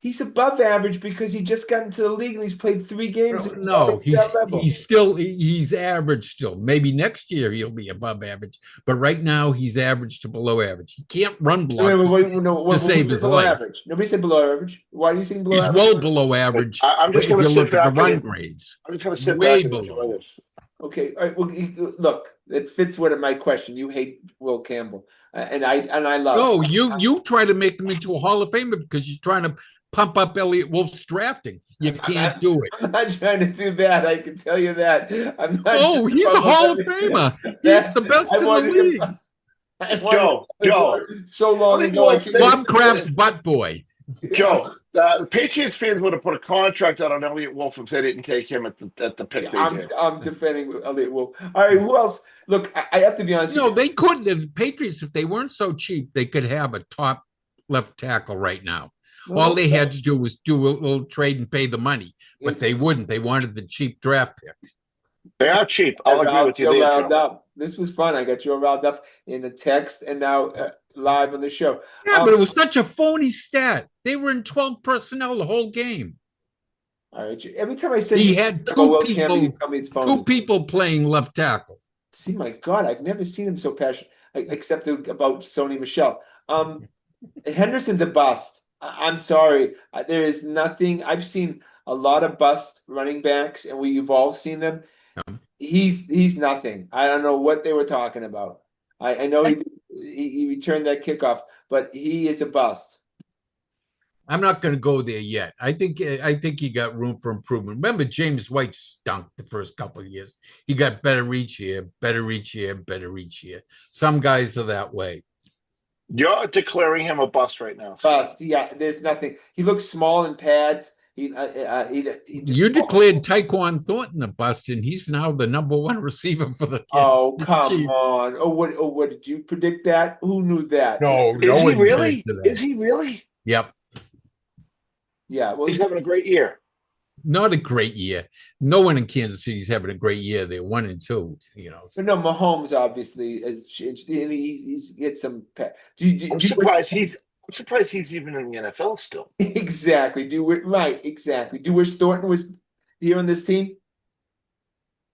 He's above average because he just got into the league and he's played 3 games. and No, already at that level. he's average still. Maybe next year he'll be above average, but right now he's average to below average. He can't run block to save his life. Average. Nobody said below average. Why are you saying below He's average? well below average. I'm just if going you to look sit at the back run and grades. I'm just going to sit Way back and below. enjoy this. Okay, all right. Well, look, it fits what my question. You hate Will Campbell, and I love. No, you try to make him into a Hall of Famer because you're trying to pump up Elliott Wolf's drafting. You can't do it. I'm not trying to do that. I can tell you that. I'm not. Oh, he's a Hall of Famer. He's the best in the league. Joe, so long ago. Bob Kraft's butt boy. Joe, the Patriots fans would have put a contract out on Elliott Wolf if they didn't take him at the pick they did. I'm defending Elliott Wolf. All right, who else? Look, I have to be honest. No, they could. The Patriots, if they weren't so cheap, they could have a top left tackle right now. All they had to do was do a little trade and pay the money, but they wouldn't. They wanted the cheap draft pick. They are cheap. I'll agree with you there, Joe. This was fun. I got you all riled up in the text and now live on the show. Yeah, but it was such a phony stat. They were in 12 personnel the whole game. All right. Every time I say he had two people playing left tackle. See, my God, I've never seen him so passionate, except about Sony Michel. Henderson's a bust. I'm sorry. There is nothing. I've seen a lot of bust running backs, and you've all seen them. He's nothing. I don't know what they were talking about. I know he returned that kickoff, but he is a bust. I'm not going to go there yet. I think he got room for improvement. Remember, James White stunk the first couple of years. He got better each year, better each year, better each year. Some guys are that way. You're declaring him a bust right now. Bust. Yeah, there's nothing. He looks small in pads. You declared Tyquan Thornton a bust, and he's now the #1 receiver for the kids. Oh, come on. What did you predict that? Who knew that? No, is he really? Is he really? Yep. Yeah, well, he's having a great year. Not a great year. No one in Kansas City is having a great year. They're 1-2, But no, Mahomes obviously he's hit some. I'm surprised he's even in the NFL still. Exactly. Exactly. Do you wish Thornton was here on this team?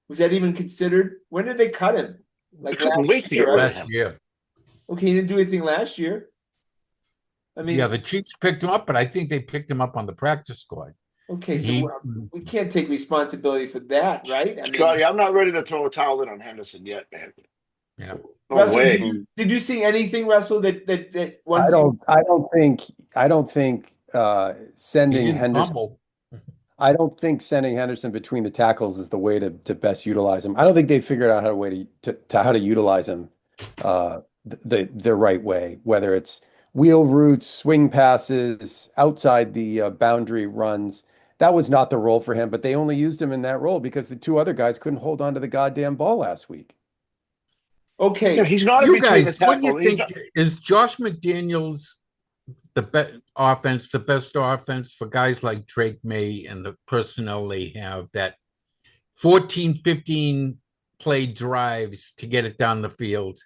Was that even considered? When did they cut him? Like last year. Okay, he didn't do anything last year. I mean, yeah, the Chiefs picked him up, but I think they picked him up on the practice squad. Okay, so we can't take responsibility for that, right? I mean, Scotty, I'm not ready to throw a towel in on Henderson yet, man. Yeah. No Russell, way. Did you see anything, Russell? That I don't think sending Henderson. Humble. I don't think sending Henderson between the tackles is the way to best utilize him. I don't think they figured out how to utilize him the right way, whether it's wheel routes, swing passes, outside the boundary runs. That was not the role for him, but they only used him in that role because the 2 other guys couldn't hold on to the goddamn ball last week. Okay. Yeah, he's not. You guys, what do you think? Is Josh McDaniels the best offense for guys like Drake May and the personnel they have, that 14, 15 play drives to get it down the field.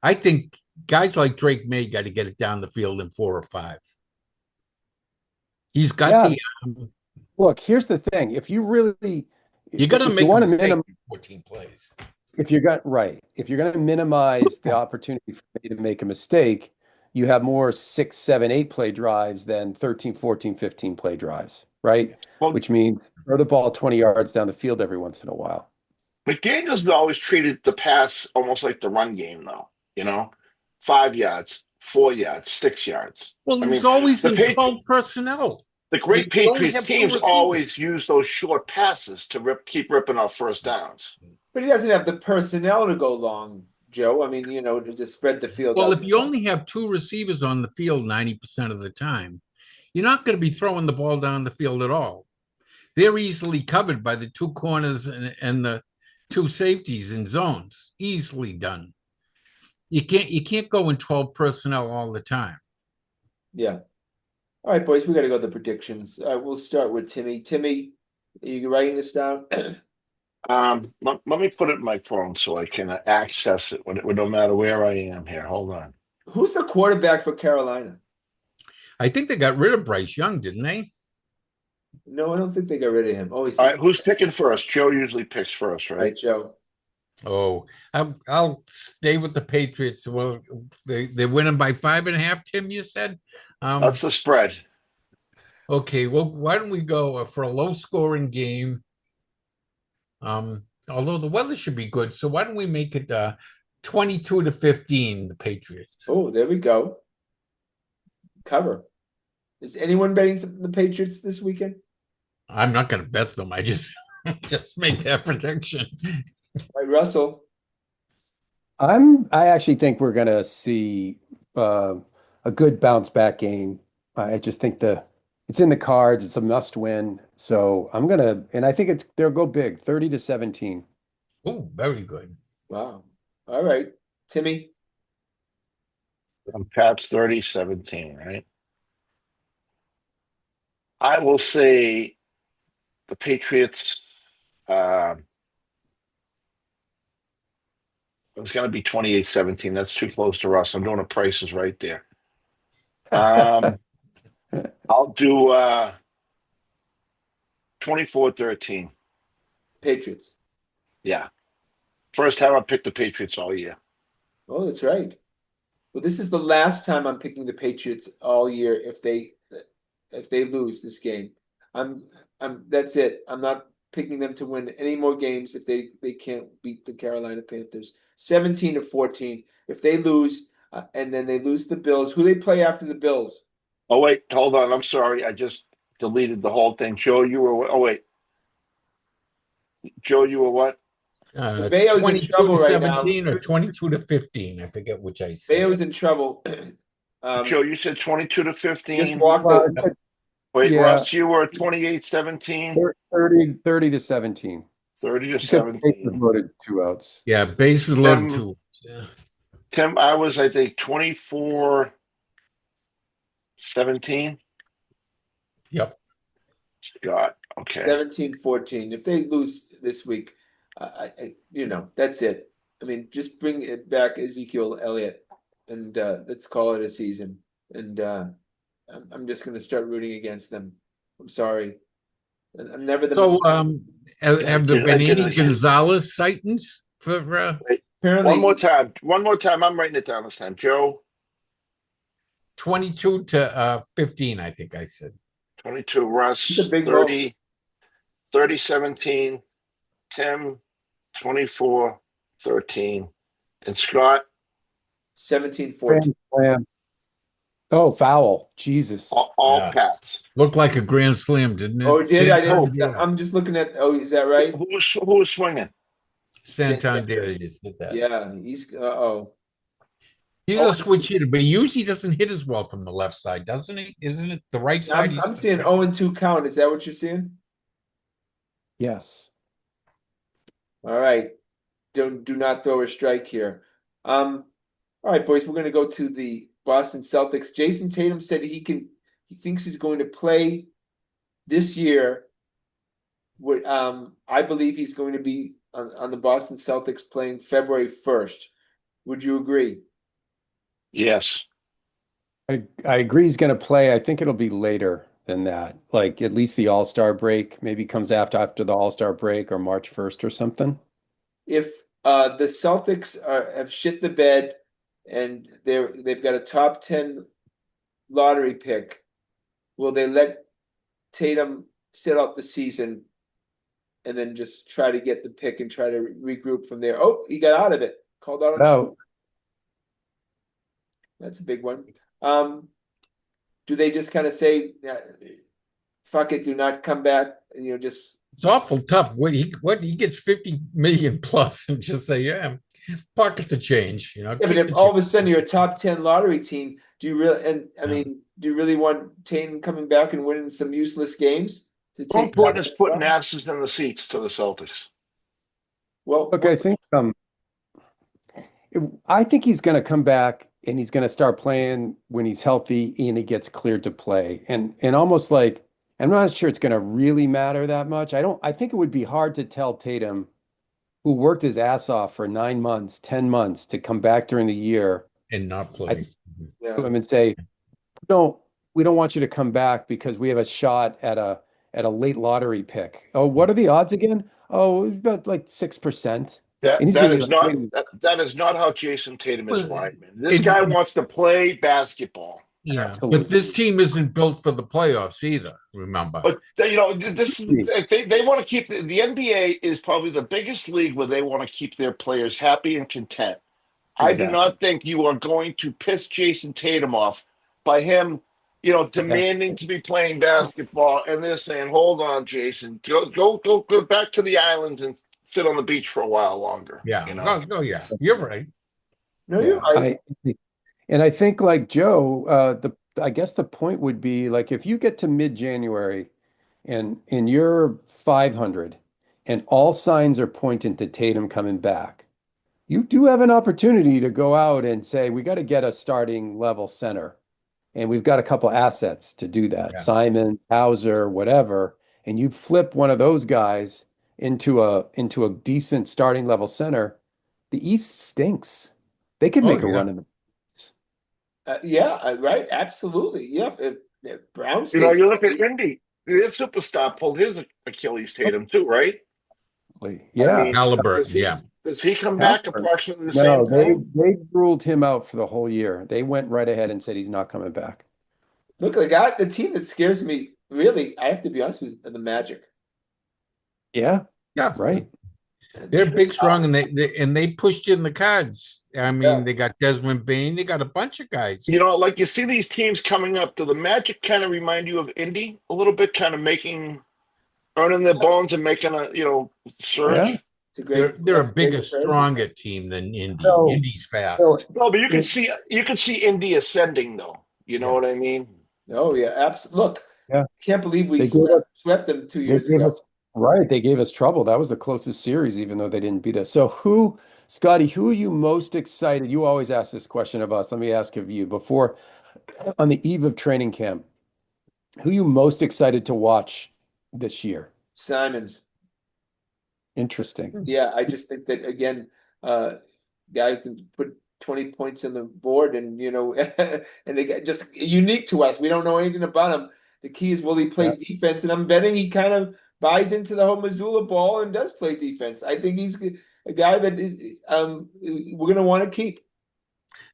I think guys like Drake May got to get it down the field in 4 or 5. He's got Yeah. the Look, here's the thing. If you really, you got to if you make a want to mistake minimize, in 14 plays. if you're going to minimize the opportunity for me to make a mistake, you have more 6, 7, 8 play drives than 13, 14, 15 play drives, right? Well, Which means throw the ball 20 yards down the field every once in a while. McDaniels always treated the pass almost like the run game, though. 5 yards, 4 yards, 6 yards. Well, I he's mean, always the in Patri- 12 personnel. the You great only Patriots have 2 teams receivers. always use those short passes to keep ripping off first downs. But he doesn't have the personnel to go long, Joe. I mean, to just spread the field Well, out. if you only have 2 receivers on the field 90% of the time, you're not going to be throwing the ball down the field at all. They're easily covered by the 2 corners and the 2 safeties in zones. Easily done. You can't go in 12 personnel all the time. Yeah. All right, boys, we got to go to the predictions. We'll start with Timmy. Timmy, are you writing this down? Let me put it in my phone so I can access it no matter where I am here. Hold on. Who's the quarterback for Carolina? I think they got rid of Bryce Young, didn't they? No, I don't think they got rid of him. Oh, he's All right, who's picking first? Joe usually picks first, right? right, Joe. Oh, I'll stay with the Patriots. Well, they're winning by 5.5. Tim, you said. That's the spread. Okay, well, why don't we go for a low-scoring game? Although the weather should be good, so why don't we make it 22-15, the Patriots? Oh, there we go. Cover. Is anyone betting for the Patriots this weekend? I'm not going to bet them. I just make that prediction. Right, Russell. I actually think we're going to see a good bounce back game. I just think it's in the cards. It's a must win. So and I think they'll go big, 30-17. Oh, very good. Wow. All right. Timmy. Pats 30-17, right? I will say the Patriots. It's going to be 28-17. That's too close to Russ. I'm doing a prices right there. I'll do 24-13. Patriots. Yeah. First time I picked the Patriots all year. Oh, that's right. Well, this is the last time I'm picking the Patriots all year if they lose this game. That's it. I'm not picking them to win any more games if they can't beat the Carolina Panthers. 17-14. If they lose and then they lose the Bills, who they play after the Bills? Oh, wait. Hold on. I'm sorry. I just deleted the whole thing. Joe, you were. Oh, wait. Joe, you were what? Bayo's in 22 to trouble right now. 17 or 22 to 15. I forget which I said. Bayo's in trouble. Joe, you said 22-15. Just walked Well, it. Wait, yeah. Russ, you were 28-17. 30-17. 30-17. Voted 2 outs. Yeah, bases loaded too. Yeah. Tim, I was, I think, 24-17. Yep. Scott, okay. 17-14. If they lose this week, that's it. I mean, just bring it back, Ezekiel Elliott, and let's call it a season. And I'm just going to start rooting against them. I'm sorry. I'm never the. So, have there been any Gonzalez sightings for? Apparently, one more time. One more time. I'm writing it down this time. Joe. 22 to 15, I think I said. 22. Russ. 30. 30-17. Tim. 24-13. And Scott. 17-14. Oh, foul. Jesus. All Pats. Looked like a grand slam, didn't it? Oh, it did. I didn't. Yeah. I'm just looking at. Oh, is that right? Who was swinging? Santander just did that. Yeah, he's. He's a switch hitter, but he usually doesn't hit as well from the left side, doesn't he? Isn't it the right side? I'm seeing 0-2 count. Is that what you're seeing? Yes. All right. Do not throw a strike here. All right, boys. We're going to go to the Boston Celtics. Jason Tatum said he thinks he's going to play this year. I believe he's going to be on the Boston Celtics playing February 1st. Would you agree? Yes. I agree he's going to play. I think it'll be later than that. Like at least the All-Star break maybe comes after the All-Star break or March 1st or something. If the Celtics have shit the bed and they've got a top 10 lottery pick, will they let Tatum sit out the season and then just try to get the pick and try to regroup from there? Oh, he got out of it. Called out on No, That's a big one. Do they just kind of say, fuck it, do not come back, just It's awful tough. He gets 50 million plus and just say, yeah, pocket the change, yeah, but if all of a sudden you're a top 10 lottery team, do you really want Tatum coming back and winning some useless games to More take important is that putting spot? asses in the seats to the Celtics. Well, look, I think he's going to come back and he's going to start playing when he's healthy and he gets cleared to play. And almost like I'm not sure it's going to really matter that much. I think it would be hard to tell Tatum, who worked his ass off for 9 months, 10 months to come back during the year and not play. yeah. to him and say, "No, we don't want you to come back because we have a shot at a late lottery pick." Oh, what are the odds again? Oh, about like 6%. That And he's that gonna be is like, not "Wait, that is not how Jason Tatum is Well, wired, man. This guy wants to play basketball. Yeah, absolutely. but this team isn't built for the playoffs either. Remember, But this they want to keep the NBA is probably the biggest league where they want to keep their players happy and content. I do Exactly. not think you are going to piss Jason Tatum off by him, demanding to be playing basketball, and they're saying, "Hold on, Jason, go back to the islands and sit on the beach for a while longer." yeah, yeah, you're right. No, you're Yeah, right. I think like Joe, I guess the point would be like if you get to mid-January and you're 500 and all signs are pointing to Tatum coming back, you do have an opportunity to go out and say, we got to get a starting level center. And we've got a couple assets to do that. Yeah, Simon, Hauser, whatever. And you flip one of those guys into a decent starting level center. The East stinks. They could oh make a yeah, run in the Yeah, right. Absolutely. Yeah. If Brown You stays you look at healthy, Indy. Their superstar pulled his Achilles Tatum too, right? league. I Yeah. mean, Halliburton. Yeah, does he come back Halliburton. approximately the same No, time? they ruled him out for the whole year. They went right ahead and said he's not coming back. look, the team that scares me, really, I have to be honest with the Magic. Yeah, yeah. right. They're big, strong, and they pushed in the cards. I mean, Yeah. they got Desmond Bain. They got a bunch of guys. Like you see these teams coming up. Do the Magic kind of remind you of Indy a little bit, kind of earning their bones and making a Yeah. surge? It's a great. They're a great bigger, comparison. stronger team than Indy. So, Indy's so fast. No, but it, you can see Indy ascending though. You know Yeah, what I mean? Oh yeah, absolutely. Look, yeah, can't believe we they gave us swept them 2 they years gave ago. us right. They gave us trouble. That was the closest series, even though they didn't beat us. So Scotty, who are you most excited? You always ask this question of us. Let me ask of you before on the eve of training camp, who are you most excited to watch this year? Simons. Interesting. Yeah, I just think that again, guy can put 20 points on the board, and and they got just unique to us. We don't know anything about him. The key is will he play Yeah. defense? And I'm betting he kind of buys into the whole Missoula ball and does play defense. I think he's a guy that is we're gonna want to keep.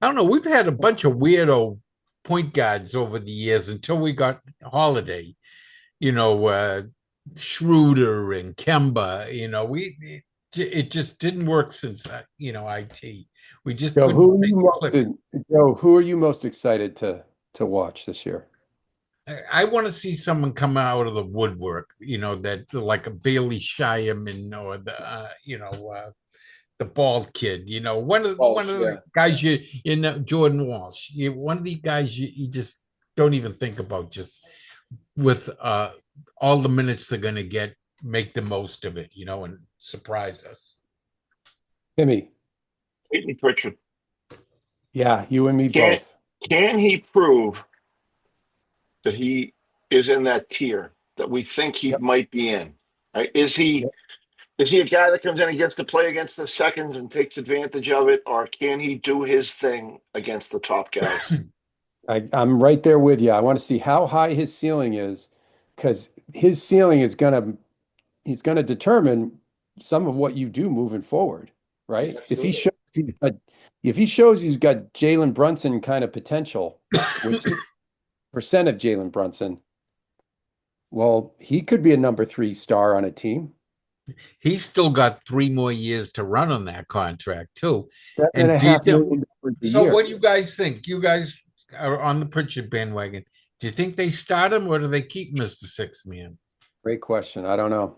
I don't know. We've had a bunch of weirdo point guards over the years until we got Holiday. You know, Schroeder and Kemba. It just didn't work since IT. We just Joe, couldn't make it click. Joe, who are you most excited to watch this year? I want to see someone come out of the woodwork, that like a Bailey Shireman or the bald kid, one of the Yeah. guys Jordan Walsh. One of the guys you just don't even think about, just with all the minutes they're gonna get, make the most of it, and surprise us. Timmy. Peyton Pritchard Yeah, you and me can't both. Can he prove that he is in that tier that we think he Yep. might be in? Right? Is he Yep. is he a guy that comes in and gets to play against the seconds and takes advantage of it, or can he do his thing against the top guys? I'm right there with you. I want to see how high his ceiling is, because his ceiling is he's gonna determine some of what you do moving forward, right? If he shows he's got Jalen Brunson kind of potential, which percent of Jalen Brunson, well, he could be a number 3 star on a team. He's still got 3 more years to run on that contract too. Seven and And a do you half think, million dollars a so year. what do you guys think? You guys are on the Pritchard bandwagon. Do you think they start him or do they keep Mr. Sixth Man? Great question. I don't know.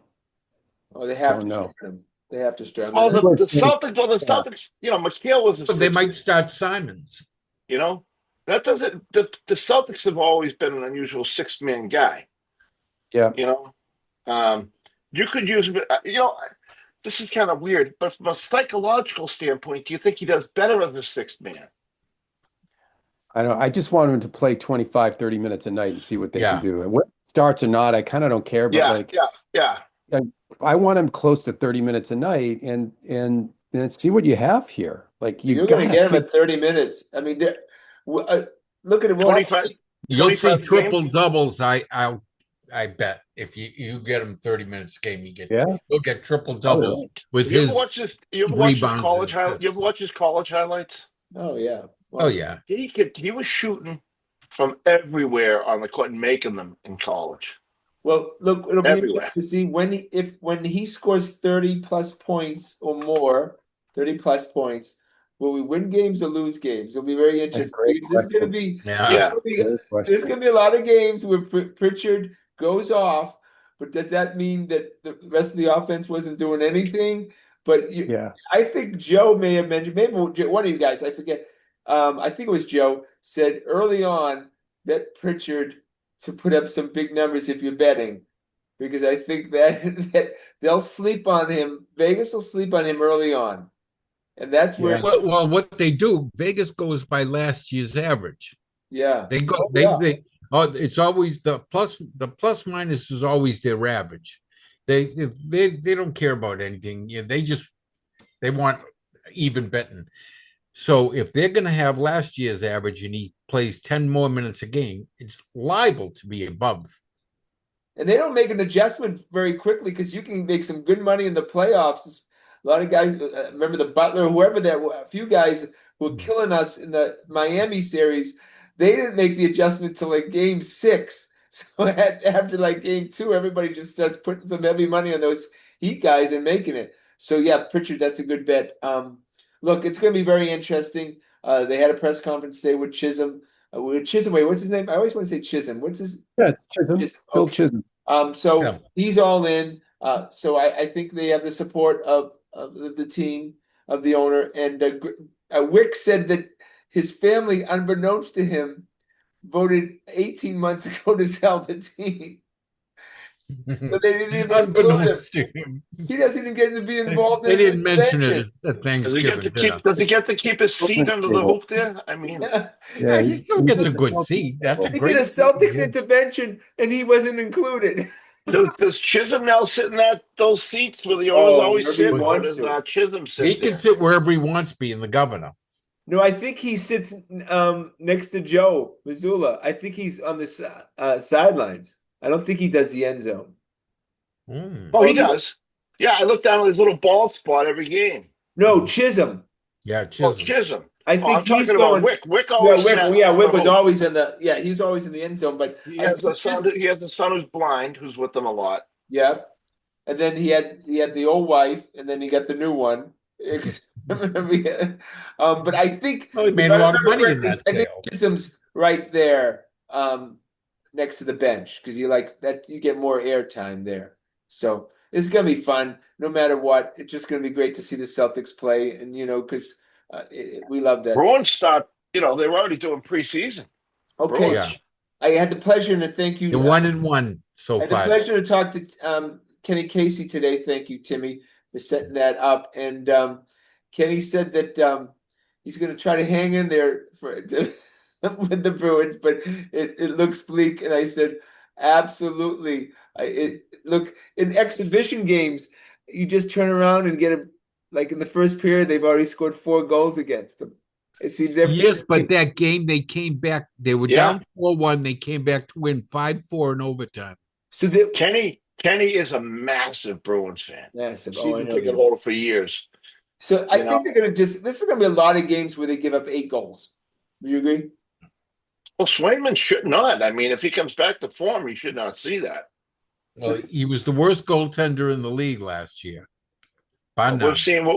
Oh, they have Don't to know. start him. They have to start him. Well, the Everyone's saying- Celtics, McHale was a But they six. might start Simons. That doesn't. The Celtics have always been an unusual 6-man guy. Yeah. You could use. This is kind of weird, but from a psychological standpoint, do you think he does better as a 6th man? I don't. I just want him to play 25, 30 minutes a night and see what they Yeah. can do. And what starts or not, I kind of don't care. But Yeah. I want him close to 30 minutes a night and see what you have here. Like You're going to gotta get him at 30 minutes. I mean, look at it. 25. You'll see 25 triple doubles. I bet if you get him 30 minutes a game, you'll get triple doubles with You his ever watch his? You ever watch his rebounds college and highlights? You ever watch his college highlights? Oh, yeah. Oh yeah. He was shooting from everywhere on the court and making them in college. Well, look, it'll be Everywhere. interesting to see when he scores 30 plus points or more, 30 plus points, will we win games or lose games? It'll be very interesting. great This is going to question. be Yeah. there's going to be a lot of games where Pritchard goes off, but does that mean that the rest of the offense wasn't doing anything? But I think Joe may have mentioned, maybe one of you guys, I forget. I think it was Joe said early on that Pritchard to put up some big numbers if you're betting, because I think that they'll sleep on him. Vegas will sleep on him early on, and that's where. Well, what they do, Vegas goes by last year's average. Yeah, They go. It's always the plus minus is always their average. They don't care about anything. They want even betting. So if they're going to have last year's average and he plays 10 more minutes a game, it's liable to be above. And they don't make an adjustment very quickly because you can make some good money in the playoffs. A lot of guys, remember the Butler, whoever that, a few guys who were killing us in the Miami series, they didn't make the adjustment till like game 6. So after like game 2, everybody just starts putting some heavy money on those Heat guys and making it. So yeah, Pritchard, that's a good bet. Look, it's going to be very interesting. They had a press conference today with Chisholm. Wait, what's his name? I always want to say Chisholm. What's his? Yeah, Chisholm. Bill Chisholm. So he's all in. So I think they have the support of the team, of the owner. And Wick said that his family, unbeknownst to him, voted 18 months ago to sell the team. So they didn't even Unbeknownst to him. He doesn't even get to be involved. They didn't mention it at Thanksgiving. Does he get to keep his seat under the hoop there? I mean, yeah, he still gets a good seat. That's a He great. did a Celtics intervention and he wasn't included. does Chisholm now sit in those seats where the owners always wherever sit? he Or wants does to. Chisholm sit He there? can sit wherever he wants, being the governor. No, I think he sits next to Joe Mazzulla. I think he's on the sidelines. I don't think he does the end zone. Oh, he does. Yeah, I look down at his little bald spot every game. No, Chisholm. Yeah, Oh, Chisholm. Chisholm. I think I'm he's talking going. about Wick. Wick always. Wick was always in the. Yeah, he's always in the end zone. But He has a son. He has a son who's blind, who's with them a lot. Yeah, and then he had the old wife, and then he got the new one. But I think Well, he made a lot of money in that I think sale. Chisholm's right there, next to the bench because you like that. You get more airtime there. So it's gonna be fun, no matter what. It's just gonna be great to see the Celtics play, and because we love that. Bruins start. They were already doing preseason. Okay, Yeah. I had the pleasure to thank you. The 1-1 I so had the far. pleasure to talk to Kenny Casey today. Thank you, Timmy, for setting that up. And Kenny said that he's going to try to hang in there with the Bruins, but it looks bleak. And I said, absolutely. Look, in exhibition games, you just turn around and get a like in the first period, they've already scored 4 goals against them. It seems every Yes, but that game they came back. They were Yeah. down 4-1. They came back to win 5-4 in overtime. so that Kenny is a massive Bruins fan. massive. I've Oh, I seen know. ticket holder for years. So I You think know? they're gonna this is gonna be a lot of games where they give up 8 goals. Do you agree? Well, Swayman should not. I mean, if he comes back to form, he should not see that. Well, he was the worst goaltender in the league last year. By none.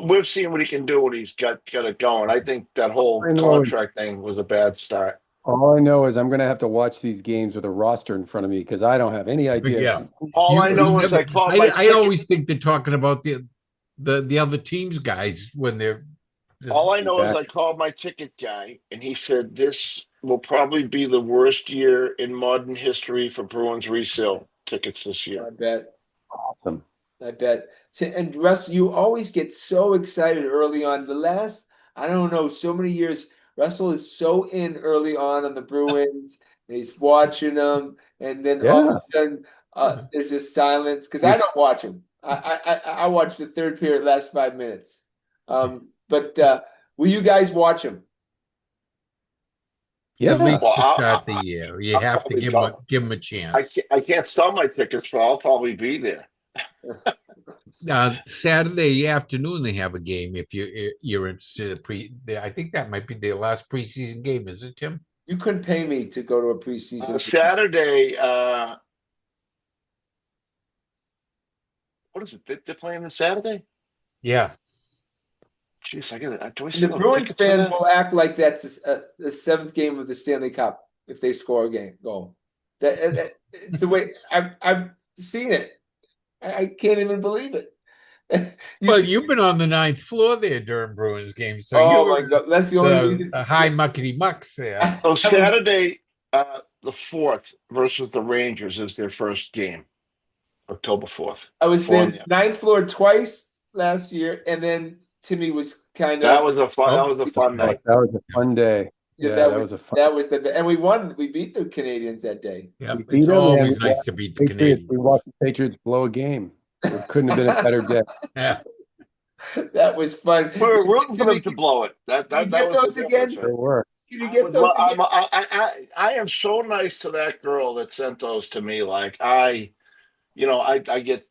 We've seen what he can do when he's got it going. I think that whole I know. contract thing was a bad start. All I know is I'm going to have to watch these games with a roster in front of me because I don't have any idea. Yeah. All I know is I called my I always think they're talking about the other team's guys when they're. All I know is I Exactly. called my ticket guy, and he said this will probably be the worst year in modern history for Bruins resale tickets this year. I bet. Awesome. I bet. So, and Russ, you always get so excited early on. The last, I don't know, so many years, Russell is so in early on the Bruins. And he's watching them, and then all of a sudden, there's just silence because I don't watch them. I watch the third period, last 5 minutes. But will you guys watch them? Yeah. At least Well, to start the year, you I'll have to probably go. give him a chance. I can't sell my tickets, but I'll probably be there. Saturday afternoon they have a game. If you're interested, I think that might be their last preseason game, is it, Tim? You couldn't pay me to go to a preseason. Saturday. What is it? They're playing on Saturday. Yeah. Jeez, I get it. Do I And still the have Bruins tickets for fans that? will act like that's the seventh game of the Stanley Cup if they score a goal. It's the way I've seen it. I can't even believe it. Well, you've been on the 9th floor there during Bruins games, so oh you my God, that's the only reason. the high muckety mucks there. So Saturday, the 4th versus the Rangers is their first game, October 4th. I was For there them. 9th floor twice last year, and then Timmy was kind That of. was a fun. That was a fun night. That was a fun day. Yeah, that was a fun. that was and we won. We beat the Canadians that day. Yeah, We beat it's them, always and nice to beat the Patriots. Canadians. We watched the Patriots blow a game. It couldn't have been a better day. Yeah. That was fun. We were rooting for them to blow it. That get was those the again? difference. There were. Did you get those again? I am so nice to that girl that sent those to me. Like I get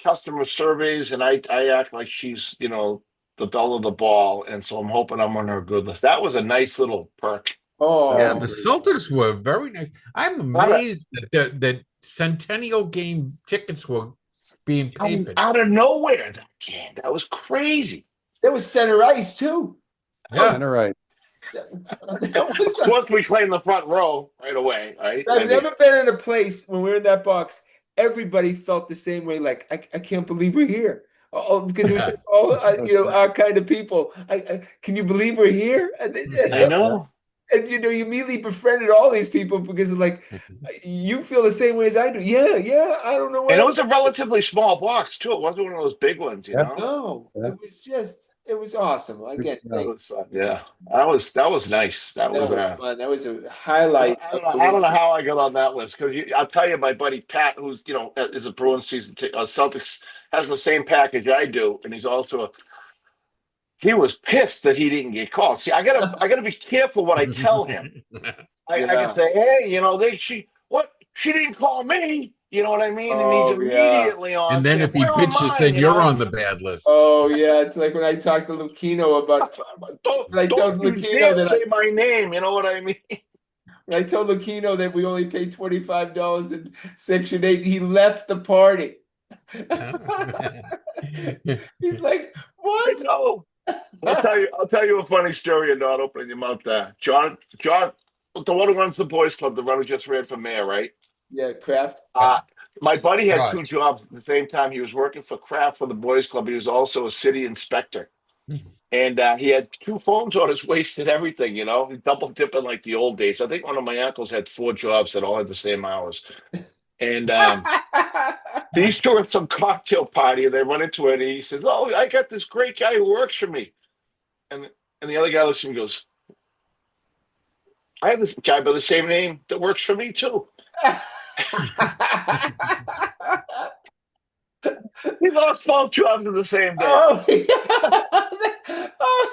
customer surveys and I act like she's, the belle of the ball. And so I'm hoping I'm on her good list. That was a nice little perk. Oh, Yeah, the Celtics were very nice. I'm amazed that Centennial game tickets were being papered. Out of nowhere, that game. That was crazy. that was center ice too. Yeah. Kinda right. Of course, we claimed the front row right away, right? I've never been in a place when we were in that box. Everybody felt the same way. Like I can't believe we're here. Oh, because it was just all our kind of people. Can you believe we're here? I know. And you immediately befriended all these people because like you feel the same way as I do. Yeah. I don't know what. And it was a relatively small box too. It wasn't one of those big ones, you know. No, it was awesome. Again, That was that was nice. That was fun. That was a highlight. I don't know how I got on that list because I'll tell you, my buddy Pat, who's is a Bruins season Celtics, has the same package I do, and he's also he was pissed that he didn't get called. See, I gotta be careful what I tell him. I can say, hey, she didn't call me. You know what I mean? And he's immediately on. And then if he pitches, then you're on the bad list. Oh yeah, it's like when I talked to Lucchino about. Don't you dare say my name. You know what I mean? When I told Lucchino that we only paid $25 in Section 8, he left the party. He's like, "What?" No. I'll tell you a funny story and not opening your mouth there. John, the one who runs the boys club, the one who just ran for mayor, right? Yeah, Kraft. My buddy had Right. 2 jobs at the same time. He was working for Kraft for the boys club. He was also a city inspector. And he had 2 phones on his waist and everything, double dipping like the old days. I think one of my uncles had 4 jobs that all had the same hours. And these 2 at some cocktail party and they run into it and he says, "Oh, I got this great guy who works for me." And the other guy looks at him and goes, I have this guy by the same name that works for me too. He lost both jobs on the same day. Oh, oh.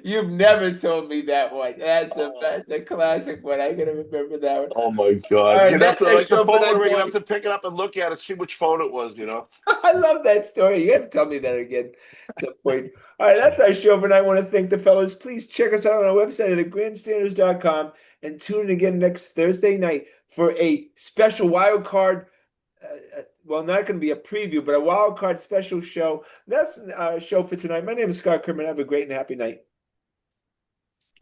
You've never told me that one. That's a classic one. I gotta remember that one. Oh my All God! right, You'd have that's to our like the show for phone that would ring. You'd boy. have to pick it up and look at it, see which phone it was. You know. I love that story. You have to tell me that again at some point. All right, that's our show, but I want to thank the fellas. Please check us out on our website at grandstanders.com and tune in again next Thursday night for a special wild card. Well, not going to be a preview, but a wild card special show. That's our show for tonight. My name is Scott Kerman. Have a great and happy night.